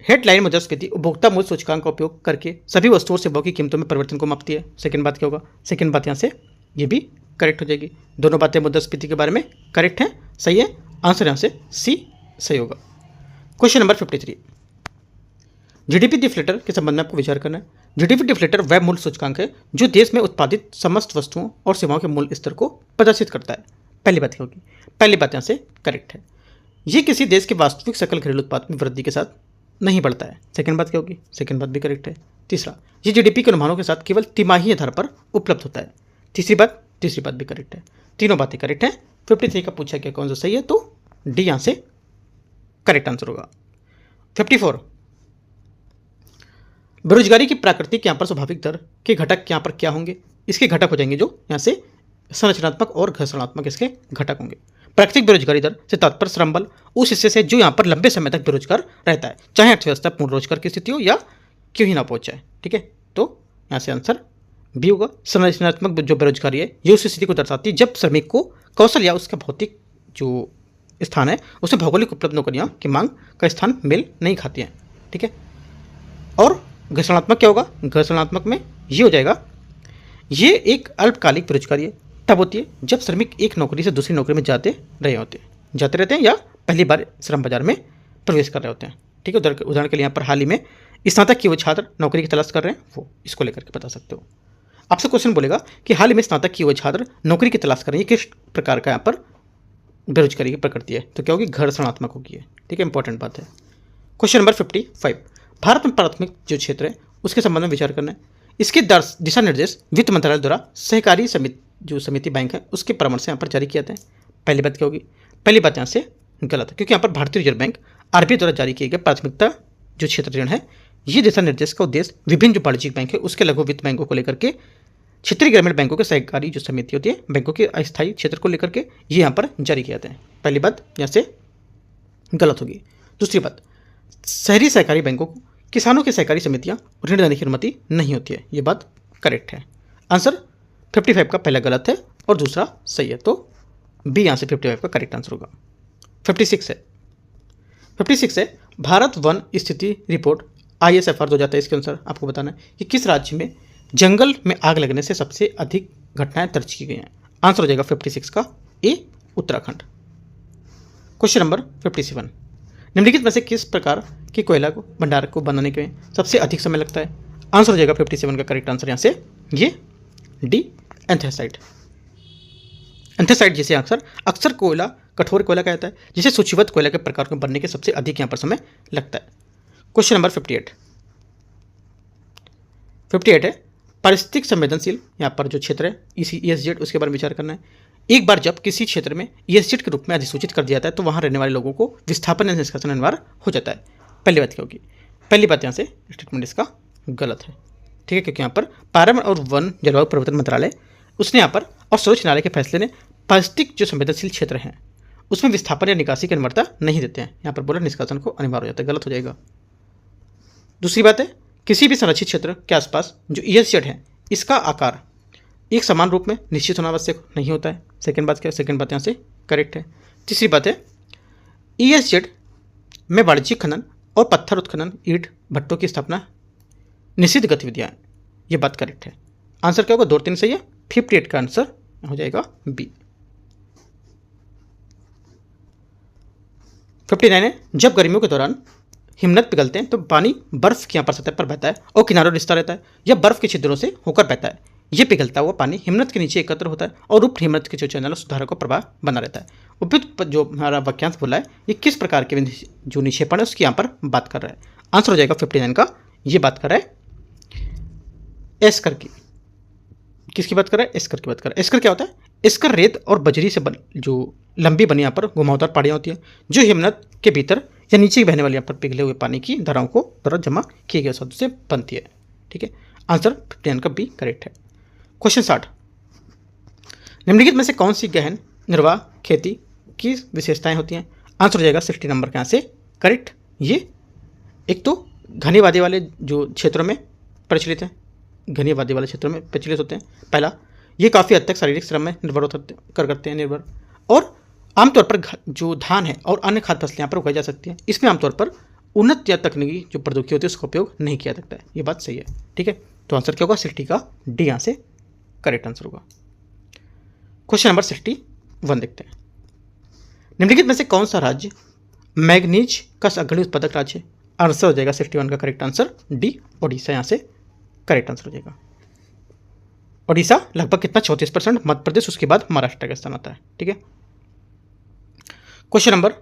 हेडलाइन मुद्रास्फीति उपभोक्ता मूल्य सूचकांक का उपयोग करके सभी वस्तुओं और सेवाओं की कीमतों में परिवर्तन को मापती है। सेकंड बात क्या होगा, सेकंड बात यहाँ से ये भी करेक्ट हो जाएगी। दोनों बातें मुद्रास्फीति के बारे में करेक्ट हैं, सही है। आंसर यहाँ से सी सही होगा। क्वेश्चन नंबर 53, जीडीपी डिफ्लेटर के संबंध में आपको विचार करना है। जीडीपी डिफ्लेटर वह मूल्य सूचकांक है जो देश में उत्पादित समस्त वस्तुओं और सेवाओं के मूल्य स्तर को प्रदर्शित करता है। पहली बात क्या होगी, पहली बात यहाँ से करेक्ट है। ये किसी देश के वास्तविक सकल घरेलू उत्पाद में वृद्धि के साथ नहीं बढ़ता है। सेकंड बात क्या होगी, सेकंड बात भी करेक्ट है। तीसरा, ये जीडीपी के अनुमानों के साथ केवल तिमाही आधार पर उपलब्ध होता है। तीसरी बात भी करेक्ट है। तीनों बातें करेक्ट हैं। 53 का पूछा क्या कौन सा सही है, तो डी यहाँ से करेक्ट आंसर होगा। 54, बेरोजगारी की प्राकृतिक यहाँ पर स्वाभाविक दर के घटक यहाँ पर क्या होंगे? इसके घटक हो जाएंगे जो यहाँ से संरचनात्मक और घर्षणात्मक इसके घटक होंगे। प्राकृतिक बेरोजगारी दर से तात्पर्य श्रम बल उस हिस्से से जो यहाँ पर लंबे समय तक बेरोजगार रहता है, चाहे अर्थव्यवस्था पूर्ण रोजगार की स्थिति हो या क्यों ही ना पहुंचे। ठीक है, तो यहाँ से आंसर बी होगा। संरचनात्मक जो बेरोजगारी है ये उस स्थिति को दर्शाती है जब श्रमिक को कौशल या उसका भौतिक जो स्थान है उसमें भौगोलिक उपलब्ध नौकरियों की मांग का स्थान मेल नहीं खाती हैं। ठीक है, और घर्षणात्मक क्या होगा? घर्षणात्मक में ये हो जाएगा, ये एक अल्पकालिक बेरोजगारी है, तब होती है जब श्रमिक एक नौकरी से दूसरी नौकरी में जाते रहते हैं या पहली बार श्रम बाजार में प्रवेश कर रहे होते हैं। ठीक है, उदाहरण के लिए यहाँ पर हाल ही में स्नातक किए हुए छात्र नौकरी की तलाश कर रहे हैं, वो इसको लेकर के बता सकते हो। आपसे क्वेश्चन बोलेगा कि हाल ही में स्नातक किए हुए छात्र नौकरी की तलाश कर रहे हैं, किस प्रकार का यहाँ पर बेरोजगारी की प्रकृति है? तो क्या होगी? घर्षणात्मक होगी है। ठीक है, इंपॉर्टेंट बात है। क्वेश्चन नंबर 55, भारत में प्राथमिक जो क्षेत्र है उसके संबंध में विचार करना है। इसके दिशा निर्देश वित्त मंत्रालय द्वारा सहकारी समिति बैंक है उसके परामर्श से यहाँ पर जारी किए जाते हैं। पहली बात क्या होगी? पहली बात यहाँ से गलत है, क्योंकि यहाँ पर भारतीय रिजर्व बैंक RBI द्वारा जारी किए गए प्राथमिकता जो क्षेत्र ऋण है, ये दिशा निर्देश का उद्देश्य विभिन्न जो वाणिज्यिक बैंक है उसके लघु वित्त बैंकों को लेकर के क्षेत्रीय ग्रामीण बैंकों के सहकारी जो समिति होती है बैंकों के अस्थायी क्षेत्र को लेकर के ये यहाँ पर जारी किए जाते हैं। पहली बात यहाँ से गलत होगी। दूसरी बात, शहरी सहकारी बैंकों को किसानों की सहकारी समितियाँ ऋण देने की अनुमति नहीं होती है, ये बात करेक्ट है। आंसर 55 का पहला गलत है और दूसरा सही है, तो बी यहाँ से 55 का करेक्ट आंसर होगा। 56 है भारत वन स्थिति रिपोर्ट ISFR 2023 के अनुसार आपको बताना है कि किस राज्य में जंगल में आग लगने से सबसे अधिक घटनाएं दर्ज की गई हैं। आंसर हो जाएगा 56 का ए, उत्तराखंड। क्वेश्चन नंबर 57, निम्नलिखित में से किस प्रकार की कोयला को भंडार को बनाने के सबसे अधिक समय लगता है? आंसर हो जाएगा 57 का करेक्ट आंसर यहाँ से ये डी, एंथ्रासाइट। एंथ्रासाइट जिसे अक्सर कोयला कठोर कोयला कहता है, जिसे सूचीबद्ध कोयला के प्रकार को बनने के सबसे अधिक यहाँ पर समय लगता है। क्वेश्चन नंबर 58 है पारिस्थितिक संवेदनशील यहाँ पर जो क्षेत्र है ESZ उसके बारे में विचार करना है। एक बार जब किसी क्षेत्र में ESZ के रूप में अधिसूचित कर दिया जाता है तो वहाँ रहने वाले लोगों को विस्थापन या निष्कासन अनिवार्य हो जाता है। पहली बात क्या होगी? पहली बात यहाँ से स्टेटमेंट इसका गलत है। ठीक है, क्योंकि यहाँ पर पर्यावरण और वन जलवायु परिवर्तन मंत्रालय उसने यहाँ पर और सर्वोच्च न्यायालय के फैसले ने पारिस्थितिक जो संवेदनशील क्षेत्र हैं उसमें विस्थापन या निकासी की अनिवार्यता नहीं देते हैं। यहाँ पर बोला निष्कासन को अनिवार्य हो जाता है, गलत हो जाएगा। दूसरी बात है, किसी भी संरक्षित क्षेत्र के आसपास जो ESZ है इसका आकार एक समान रूप में निश्चित होना आवश्यक नहीं होता है। सेकंड बात क्या है? सेकंड बात यहाँ से करेक्ट है। तीसरी बात है, ESZ में वाणिज्यिक खनन और पत्थर उत्खनन, ईंट भट्टों की स्थापना निषिद्ध गतिविधियां हैं। ये बात करेक्ट है। आंसर क्या होगा? 2 और 3 सही है। 58 का आंसर हो जाएगा बी। 59 है, जब गर्मियों के दौरान हिमनद पिघलते हैं तो पानी बर्फ की यहाँ पर सतह पर बहता है और किनारों रिश्ता रहता है या बर्फ के छिद्रों से होकर बहता है। यह पिघलता हुआ पानी हिमनद के नीचे एकत्र होता है और उप हिमनद के जो चैनल सुधारक को प्रवाह बना रहता है। उपयुक्त जो हमारा वाक्यांश बोला है ये किस प्रकार के जो निक्षेपण है उसकी यहाँ पर बात कर रहा है। आंसर हो जाएगा 59 का। ये बात कर रहा है एस्कर की। किसकी बात कर रहा है? एस्कर की बात कर रहा है। एस्कर क्या होता है? एस्कर रेत और बजरी से जो लंबी बनी यहाँ पर घुमावदार पहाड़ियाँ होती हैं जो हिमनद के भीतर या नीचे बहने वाली यहाँ पर पिघले हुए पानी की धाराओं को द्वारा जमा किए गए शब्द से बनती है। ठीक है, आंसर 59 का बी करेक्ट है। क्वेश्चन 60, निम्नलिखित में से कौन सी गहन निर्वाह खेती की विशेषताएं होती हैं? आंसर हो जाएगा 60 नंबर के यहाँ से करेक्ट। ये एक तो घनी आबादी वाले जो क्षेत्रों में प्रचलित हैं, घनी आबादी वाले क्षेत्रों में प्रचलित होते हैं। पहला, ये काफ़ी हद तक शारीरिक श्रम में निर्भर करते हैं निर्भर, और आमतौर पर जो धान है और अन्य खाद्य फसलें यहाँ पर उगाई जा सकती हैं। इसमें आमतौर पर उन्नत या तकनीकी जो प्रौद्योगिकी होती है उसका उपयोग नहीं किया जाता है। ये बात सही है। ठीक है, तो आंसर क्या होगा? 60 का डी यहाँ से करेक्ट आंसर होगा। क्वेश्चन नंबर 61 देखते हैं, निम्नलिखित में से कौन सा राज्य मैग्नीज का अग्रणी उत्पादक राज्य है? आंसर हो जाएगा 61 का करेक्ट आंसर डी, ओडिशा यहाँ से करेक्ट आंसर हो जाएगा। ओडिशा लगभग कितना? 34%, मध्य प्रदेश उसके बाद महाराष्ट्र का स्थान आता है। ठीक है, क्वेश्चन नंबर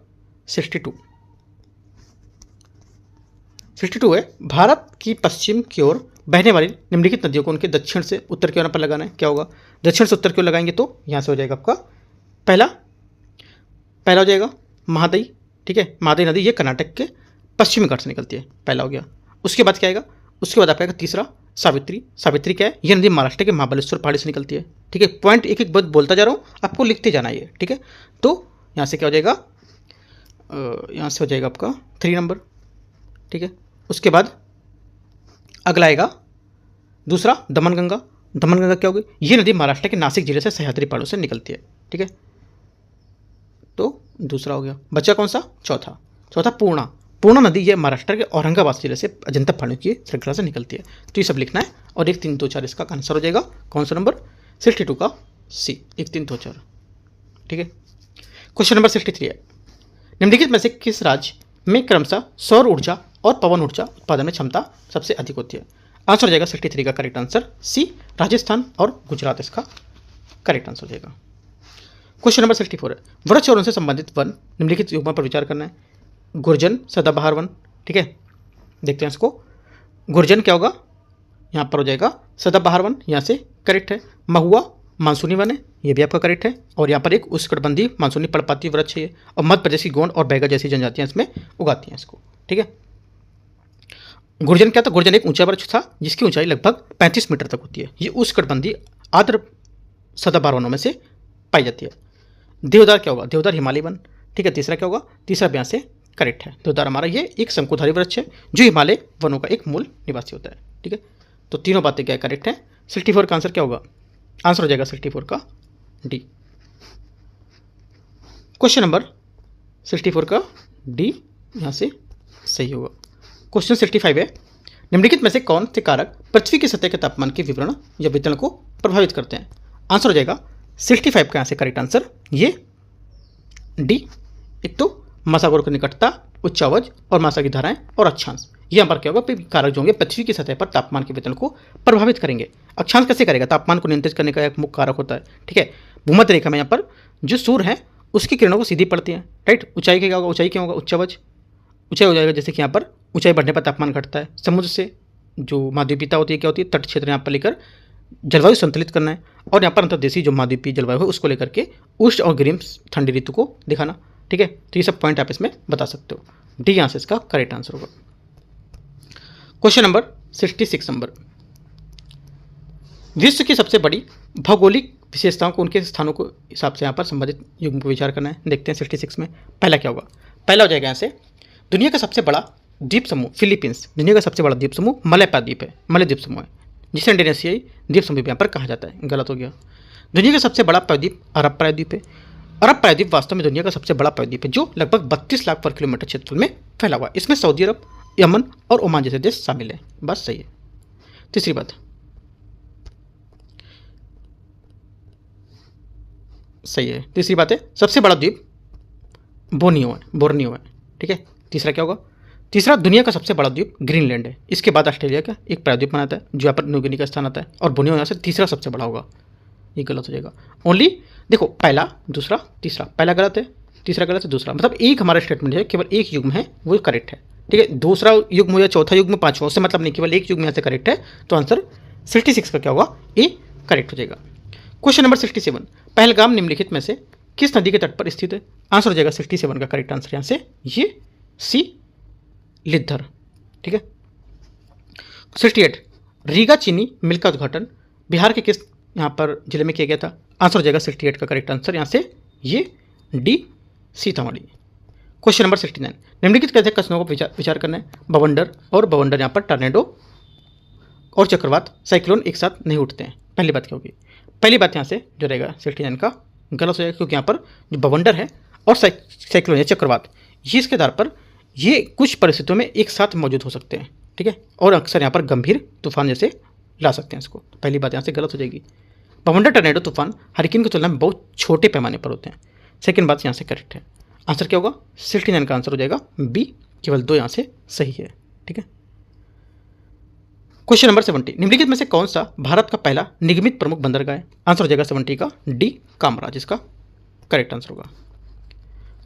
62 है, भारत की पश्चिम की ओर बहने वाली निम्नलिखित नदियों को उनके दक्षिण से उत्तर की ओर पर लगाना है। क्या होगा? दक्षिण से उत्तर की ओर लगाएंगे तो यहाँ से हो जाएगा आपका पहला हो जाएगा महादई। ठीक है, महादई नदी ये कर्नाटक के पश्चिमी घाट से निकलती है, पहला हो गया। उसके बाद क्या आएगा? उसके बाद आपका आएगा तीसरा सावित्री। सावित्री क्या है? ये नदी महाराष्ट्र के महाबलेश्वर पहाड़ी से निकलती है। ठीक है, पॉइंट एक एक बात बोलता जा रहा हूँ, आपको लिखते जाना है। ठीक है, तो यहाँ से क्या हो जाएगा? यहाँ से हो जाएगा आपका 3 नंबर। ठीक है, उसके बाद अगला आएगा दूसरा दमनगंगा। दमनगंगा क्या होगी? ये नदी महाराष्ट्र के नासिक जिले से सह्याद्री पहाड़ों से निकलती है। ठीक है, तो दूसरा हो गया। बचा कौन सा? चौथा पूर्णा। पूर्णा नदी ये महाराष्ट्र के औरंगाबाद जिले से अजंता पहाड़ियों की श्रृंखला से निकलती है। तो ये सब लिखना है और 1 3 2 4 इसका आंसर हो जाएगा। कौन सा नंबर? 62 का सी, 1 3 2 4। ठीक है, क्वेश्चन नंबर 63 है, निम्नलिखित में से किस राज्य में क्रमशः सौर ऊर्जा और पवन ऊर्जा उत्पादन में क्षमता सबसे अधिक होती है? आंसर हो जाएगा 63 का करेक्ट आंसर सी, राजस्थान और गुजरात इसका करेक्ट आंसर हो जाएगा। क्वेश्चन नंबर 64 है, वृक्ष और उनसे संबंधित वन निम्नलिखित युग्मों पर विचार करना है। गुर्जन, सदाबहार वन। ठीक है, देखते हैं इसको। गुर्जन क्या होगा? यहाँ पर हो जाएगा सदाबहार वन, यहाँ से करेक्ट है। महुआ मानसूनी वन है, ये भी आपका करेक्ट है। और यहाँ पर एक उष्णकटिबंधीय मानसूनी पर्णपाती वृक्ष है और मध्य प्रदेश की गोंड और बैगा जैसी जनजातियाँ इसमें उगाती हैं इसको। ठीक है, गुर्जन क्या था? गुर्जन एक ऊंचा वृक्ष था जिसकी ऊंचाई लगभग 35 मीटर तक होती है। ये उष्णकटिबंधीय आर्द्र सदाबहार वनों में से पाई जाती है। देवदार क्या होगा? देवदार हिमालय वन। ठीक है, तीसरा क्या होगा? तीसरा यहाँ से करेक्ट है। देवदार हमारा ये एक शंकुधारी वृक्ष है जो हिमालय वनों का एक मूल निवासी होता है। ठीक है, तो तीनों बातें क्या करेक्ट है। 64 का आंसर क्या होगा? आंसर हो जाएगा 64 का डी। क्वेश्चन नंबर 64 का डी यहाँ से सही होगा। क्वेश्चन 65 है, निम्नलिखित में से कौन से कारक पृथ्वी की सतह के तापमान के विवरण या वितरण को प्रभावित करते हैं? आंसर हो जाएगा 65 का यहाँ से करेक्ट आंसर ये डी। एक तो महासागरों की निकटता, उच्चावज और महासागर की धाराएं और अक्षांश, ये यहाँ पर क्या होगा? कारक जो होंगे पृथ्वी की सतह पर तापमान के वितरण को प्रभावित करेंगे। अक्षांश कैसे करेगा? तापमान को नियंत्रित करने का एक मुख्य कारक होता है। ठीक है, भूमध्य रेखा में यहाँ पर जो सूर्य है उसकी किरणों को सीधी पड़ती है। राइट, ऊंचाई क्या होगा? ऊंचाई क्या होगा? उच्चावज। ऊंचाई हो जाएगा, जैसे कि यहाँ पर ऊंचाई बढ़ने पर तापमान घटता है। समुद्र से जो महाद्वीपीयता होती है क्या होती है? तट क्षेत्र यहाँ पर लेकर जलवायु संतुलित करना है और यहाँ पर अंतर्देशीय जो महाद्वीपीय जलवायु है उसको लेकर के उष्ण और ग्रीष्म ठंडी ऋतु को दिखाना। ठीक है, तो ये सब पॉइंट आप इसमें बता सकते हो। डी यहाँ से इसका करेक्ट आंसर होगा। क्वेश्चन नंबर 66 नंबर, विश्व की सबसे बड़ी भौगोलिक विशेषताओं को उनके स्थानों को हिसाब से यहाँ पर संबंधित युग्म को विचार करना है। देखते हैं 66 में पहला क्या होगा। पहला हो जाएगा यहाँ से दुनिया का सबसे बड़ा द्वीप समूह फिलीपींस, दुनिया का सबसे बड़ा द्वीप समूह मलय प्रायद्वीप है, मलय द्वीप समूह है, जिसे इंडोनेशियाई द्वीप समूह यहाँ पर कहा जाता है। गलत हो गया। दुनिया का सबसे बड़ा प्रायद्वीप अरब प्रायद्वीप है। अरब प्रायद्वीप वास्तव में दुनिया का सबसे बड़ा प्रायद्वीप है जो लगभग 32 लाख वर्ग किलोमीटर क्षेत्रफल में फैला हुआ है। इसमें सऊदी अरब, यमन और ओमान जैसे देश शामिल है। बस सही है। तीसरी बात सही है। तीसरी बात है सबसे बड़ा द्वीप बोर्नियो है। ठीक है। तीसरा क्या होगा। तीसरा दुनिया का सबसे बड़ा द्वीप ग्रीनलैंड है। इसके बाद ऑस्ट्रेलिया का एक प्रायद्वीप बनाता है जो यहाँ पर न्यूगिनी का स्थान आता है, और बोर्नियो यहाँ से तीसरा सबसे बड़ा होगा। ये गलत हो जाएगा। ओनली देखो पहला दूसरा तीसरा, पहला गलत है, तीसरा गलत है, दूसरा मतलब एक हमारा स्टेटमेंट है, केवल एक युग्म है वो करेक्ट है। ठीक है। दूसरा युग्म हो या चौथा युग्म पांचवा, उससे मतलब नहीं, केवल एक युग्म यहाँ से करेक्ट है। तो आंसर 66 का क्या होगा, ए करेक्ट हो जाएगा। क्वेश्चन नंबर 67 पहलगाम निम्नलिखित में से किस नदी के तट पर स्थित है। आंसर हो जाएगा 67 का करेक्ट आंसर यहाँ से ये सी लिद्धर। ठीक है। 68 रीगा चीनी मिल का उद्घाटन बिहार के किस यहाँ पर जिले में किया गया था। आंसर हो जाएगा 68 का करेक्ट आंसर यहाँ से ये डी सीतामढ़ी। क्वेश्चन नंबर 69 निम्नलिखित कैसे कथनों को विचार करना है। बवंडर यहाँ पर टर्नेडो और चक्रवात साइक्लोन एक साथ नहीं उठते हैं। पहली बात क्या होगी। पहली बात यहाँ से जो रहेगा 69 का गलत हो जाएगा, क्योंकि यहाँ पर जो बवंडर है और साइक्लोन या चक्रवात ये इसके आधार पर ये कुछ परिस्थितियों में एक साथ मौजूद हो सकते हैं। ठीक है। और अक्सर यहाँ पर गंभीर तूफान जैसे ला सकते हैं इसको। तो पहली बात यहाँ से गलत हो जाएगी। बवंडर टर्नेडो तूफान हरिकेन की तुलना में बहुत छोटे पैमाने पर होते हैं। सेकंड बात यहाँ से करेक्ट है। आंसर क्या होगा 69 का आंसर हो जाएगा बी, केवल 2 यहाँ से सही है। ठीक है। क्वेश्चन नंबर 70 निम्नलिखित में से कौन सा भारत का पहला निगमित प्रमुख बंदरगाह है। आंसर हो जाएगा 70 का डी कामराज, इसका करेक्ट आंसर होगा।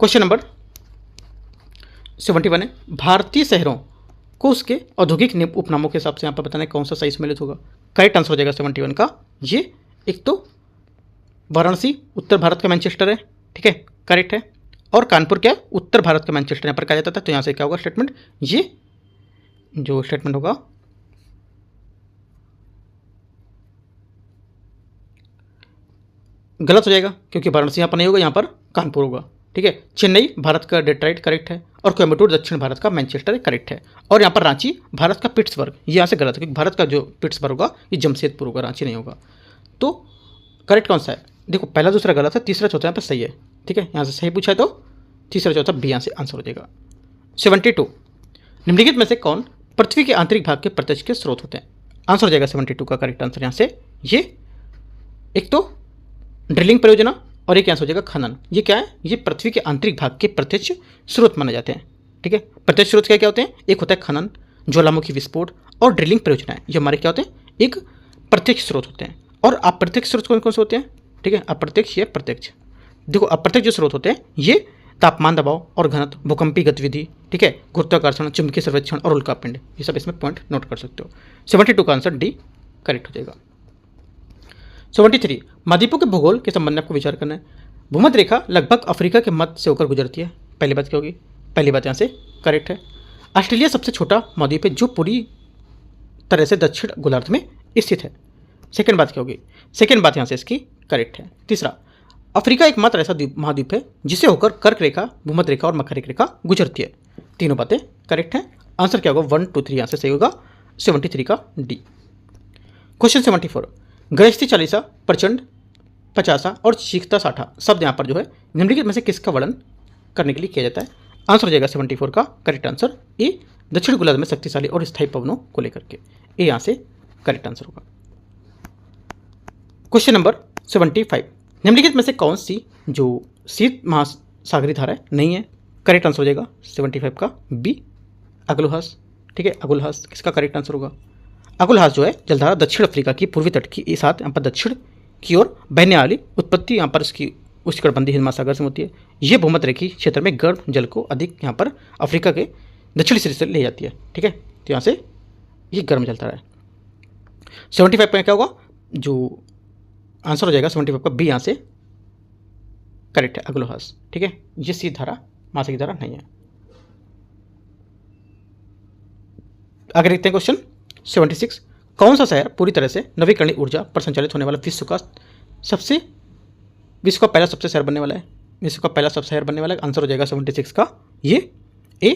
क्वेश्चन नंबर 71 है भारतीय शहरों को उसके औद्योगिक उपनामों के हिसाब से यहाँ पर बताना है कौन सा सही सम्मिलित होगा। करेक्ट आंसर हो जाएगा 71 का ये एक तो वाराणसी उत्तर भारत का मैनचेस्टर है। ठीक है, करेक्ट है। और कानपुर क्या उत्तर भारत का मैनचेस्टर यहाँ पर कहा जाता था। तो यहाँ से क्या होगा स्टेटमेंट, ये जो स्टेटमेंट होगा गलत हो जाएगा, क्योंकि वाराणसी यहाँ पर नहीं होगा, यहाँ पर कानपुर होगा। ठीक है। चेन्नई भारत का डेट्रॉइट करेक्ट है, और कोयम्बटूर दक्षिण भारत का मैनचेस्टर करेक्ट है। और यहाँ पर रांची भारत का पिट्सबर्ग, ये यहाँ से गलत है, क्योंकि भारत का जो पिट्सबर्ग होगा ये जमशेदपुर होगा, रांची नहीं होगा। तो करेक्ट कौन सा है, देखो पहला दूसरा गलत है, तीसरा चौथा यहाँ पर सही है। ठीक है, यहाँ से सही पूछा है तो तीसरा चौथा बी यहाँ से आंसर हो जाएगा। 72 निम्नलिखित में से कौन पृथ्वी के आंतरिक भाग के प्रत्यक्ष के स्रोत होते हैं। आंसर हो जाएगा 72 का करेक्ट आंसर यहाँ से ये एक तो ड्रिलिंग परियोजना और एक आंसर हो जाएगा खनन। ये क्या है, ये पृथ्वी के आंतरिक भाग के प्रत्यक्ष स्रोत माने जाते हैं। ठीक है, प्रत्यक्ष स्रोत क्या क्या होते हैं, एक होता है खनन, ज्वालामुखी विस्फोट और ड्रिलिंग परियोजनाएं, ये हमारे क्या होते हैं, एक प्रत्यक्ष स्रोत होते हैं। और अप्रत्यक्ष स्रोत कौन कौन से होते हैं। ठीक है, अप्रत्यक्ष या प्रत्यक्ष। देखो अप्रत्यक्ष जो स्रोत होते हैं ये तापमान, दबाव और घनत्व, भूकंपीय गतिविधि, ठीक है, गुरुत्वाकर्षण, चुंबकीय सर्वेक्षण और उल्कापिंड, ये सब इसमें पॉइंट नोट कर सकते हो। 72 का आंसर डी करेक्ट हो जाएगा। 73 महाद्वीपों के भूगोल के संबंध में आपको विचार करना है। भूमध्य रेखा लगभग अफ्रीका के मध्य से होकर गुजरती है। पहली बात क्या होगी, पहली बात यहाँ से करेक्ट है। ऑस्ट्रेलिया सबसे छोटा महाद्वीप है जो पूरी तरह से दक्षिण गोलार्ध में स्थित है। सेकंड बात क्या होगी, सेकंड बात यहाँ से इसकी करेक्ट है। तीसरा, अफ्रीका एकमात्र ऐसा महाद्वीप है जिसे होकर कर्क रेखा, भूमध्य रेखा और मकर रेखा गुजरती है। तीनों बातें करेक्ट हैं। आंसर क्या होगा 1 2 3 यहाँ से सही होगा 73 का डी। क्वेश्चन 74 गृहस्थी चालीसा, प्रचंड, पचासा और चीखता साठा शब्द यहाँ पर जो है निम्नलिखित में से किसका वर्णन करने के लिए किया जाता है। आंसर हो जाएगा 74 का करेक्ट आंसर ए, दक्षिण गोलार्ध में शक्तिशाली और स्थायी पवनों को लेकर के, ए यहाँ से करेक्ट आंसर होगा। क्वेश्चन नंबर 75 निम्नलिखित में से कौन सी जो शीत महासागरीय धारा नहीं है। करेक्ट आंसर हो जाएगा 75 का बी, अगुलहास। ठीक है, अगुलहास किसका करेक्ट आंसर होगा। अगुलहास जो है जलधारा दक्षिण अफ्रीका की पूर्वी तट की साथ यहाँ पर दक्षिण की ओर बहने वाली उत्पत्ति यहाँ पर इसकी उष्णकटिबंधीय हिंद महासागर से होती है। ये भूमध्य रेखीय क्षेत्र में गर्म जल को अधिक यहाँ पर अफ्रीका के दक्षिणी सिरे से ले जाती है। ठीक है, तो यहाँ से ये गर्म जलधारा है। 75 में क्या होगा, जो आंसर हो जाएगा 75 का बी यहाँ से करेक्ट है, अगुलहास। ठीक है, ये शीत धारा महासागरीय धारा नहीं है। आगे देखते हैं क्वेश्चन 76 कौन सा शहर पूरी तरह से नवीकरणीय ऊर्जा पर संचालित होने वाला विश्व का सबसे विश्व का पहला सबसे शहर बनने वाला है, विश्व का पहला सब शहर बनने वाला है। आंसर हो जाएगा 76 का ये ए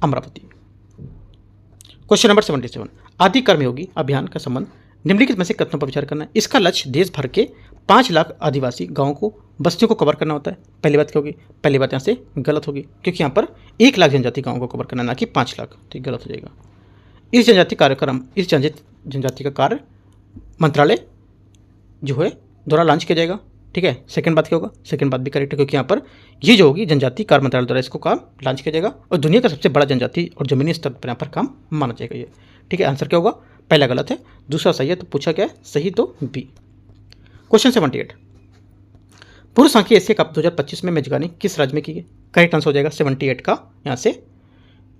अमरावती। क्वेश्चन नंबर 77, आदि कर्मयोगी अभियान का संबंध निम्नलिखित में से कथनों पर विचार करना है। इसका लक्ष्य देश भर के 5 लाख आदिवासी गांवों को, बस्तियों को कवर करना होता है। पहली बात क्या होगी? पहली बात यहाँ से गलत होगी, क्योंकि यहाँ पर 1 लाख जनजाति गांवों को कवर करना, ना कि 5 लाख। ठीक, गलत हो जाएगा। इस जनजाति का कार्य मंत्रालय जो है द्वारा लॉन्च किया जाएगा। ठीक है, सेकंड बात क्या होगा? सेकंड बात भी करेक्ट है, क्योंकि यहाँ पर ये जो होगी जनजाति कार्य मंत्रालय द्वारा इसको काम लॉन्च किया जाएगा और दुनिया का सबसे बड़ा जनजाति और जमीनी स्तर पर यहाँ पर काम माना जाएगा ये। ठीक है, आंसर क्या होगा? पहला गलत है, दूसरा सही है। तो पूछा क्या है? सही तो बी। क्वेश्चन 78, पूर्व सांख्यिकी एशिया कप 2025 में मेजबानी किस राज्य में की गई? करेक्ट आंसर हो जाएगा 78 का, यहाँ से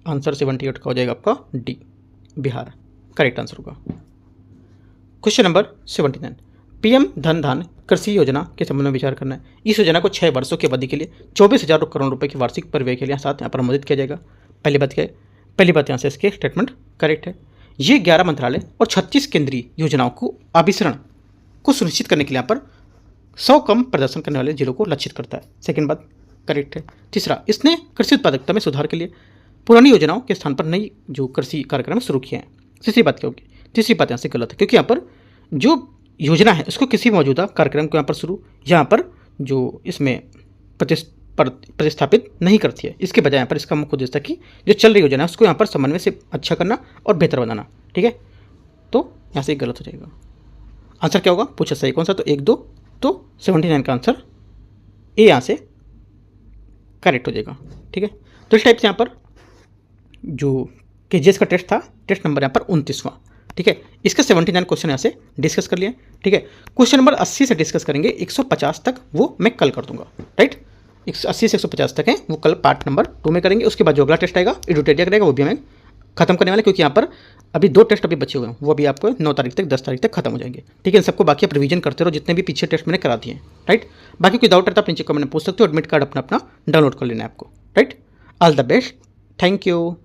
आंसर 78 का हो जाएगा आपका डी, बिहार। करेक्ट आंसर होगा। क्वेश्चन नंबर 79, पीएम धन धान कृषि योजना के संबंध में विचार करना है। इस योजना को 6 वर्षों की अवधि के लिए 24,000 करोड़ रुपए की वार्षिक परिव्यय के लिए साथ यहाँ पर अनुमोदित किया जाएगा। पहली बात क्या है? पहली बात यहाँ से इसके स्टेटमेंट करेक्ट है। ये 11 मंत्रालय और 36 केंद्रीय योजनाओं को अभिसरण को सुनिश्चित करने के लिए यहाँ पर 100 कम प्रदर्शन करने वाले जिलों को लक्षित करता है। सेकंड बात करेक्ट है। तीसरा, इसने कृषि उत्पादकता में सुधार के लिए पुरानी योजनाओं के स्थान पर नई जो कृषि कार्यक्रम शुरू किए हैं। तीसरी बात क्या होगी? तीसरी बात यहाँ से गलत है, क्योंकि यहाँ पर जो योजना है उसको किसी मौजूदा कार्यक्रम को यहाँ पर शुरू यहाँ पर जो इसमें प्रतिस्थापित नहीं करती है। इसके बजाय यहाँ पर इसका मुख्य उद्देश्य था कि जो चल रही योजना है उसको यहाँ पर समन्वय से अच्छा करना और बेहतर बनाना। ठीक है, तो यहाँ से गलत हो जाएगा। आंसर क्या होगा? पूछा सही कौन सा? तो 1 2, तो 79 का आंसर ए यहाँ से करेक्ट हो जाएगा। ठीक है, तो इस टाइप से यहाँ पर जो केजीएस का टेस्ट था, टेस्ट नंबर यहाँ पर 29वां। ठीक है, इसका 79 क्वेश्चन यहाँ से डिस्कस कर लिया। ठीक है, क्वेश्चन नंबर 80 से डिस्कस करेंगे, 150 तक वो मैं कल कर दूंगा। राइट, 80 से 150 तक है वो कल पार्ट नंबर 2 में करेंगे। उसके बाद जो अगला टेस्ट आएगा एडुटेरिया करेगा, वो भी हमें खत्म करने वाले, क्योंकि यहाँ पर अभी 2 टेस्ट अभी बचे हुए हैं, वो अभी आपको 9 तारीख तक 10 तारीख तक खत्म हो जाएंगे। ठीक है, इन सबको बाकी आप रिवीजन करते रहो, जितने भी पीछे टेस्ट मैंने करा दिए हैं। राइट, बाकी कोई डाउट रहता है आप नीचे कमेंट में पूछ सकते हो। एडमिट कार्ड अपना डाउनलोड कर लेना है आपको। Right, all the best, thank you.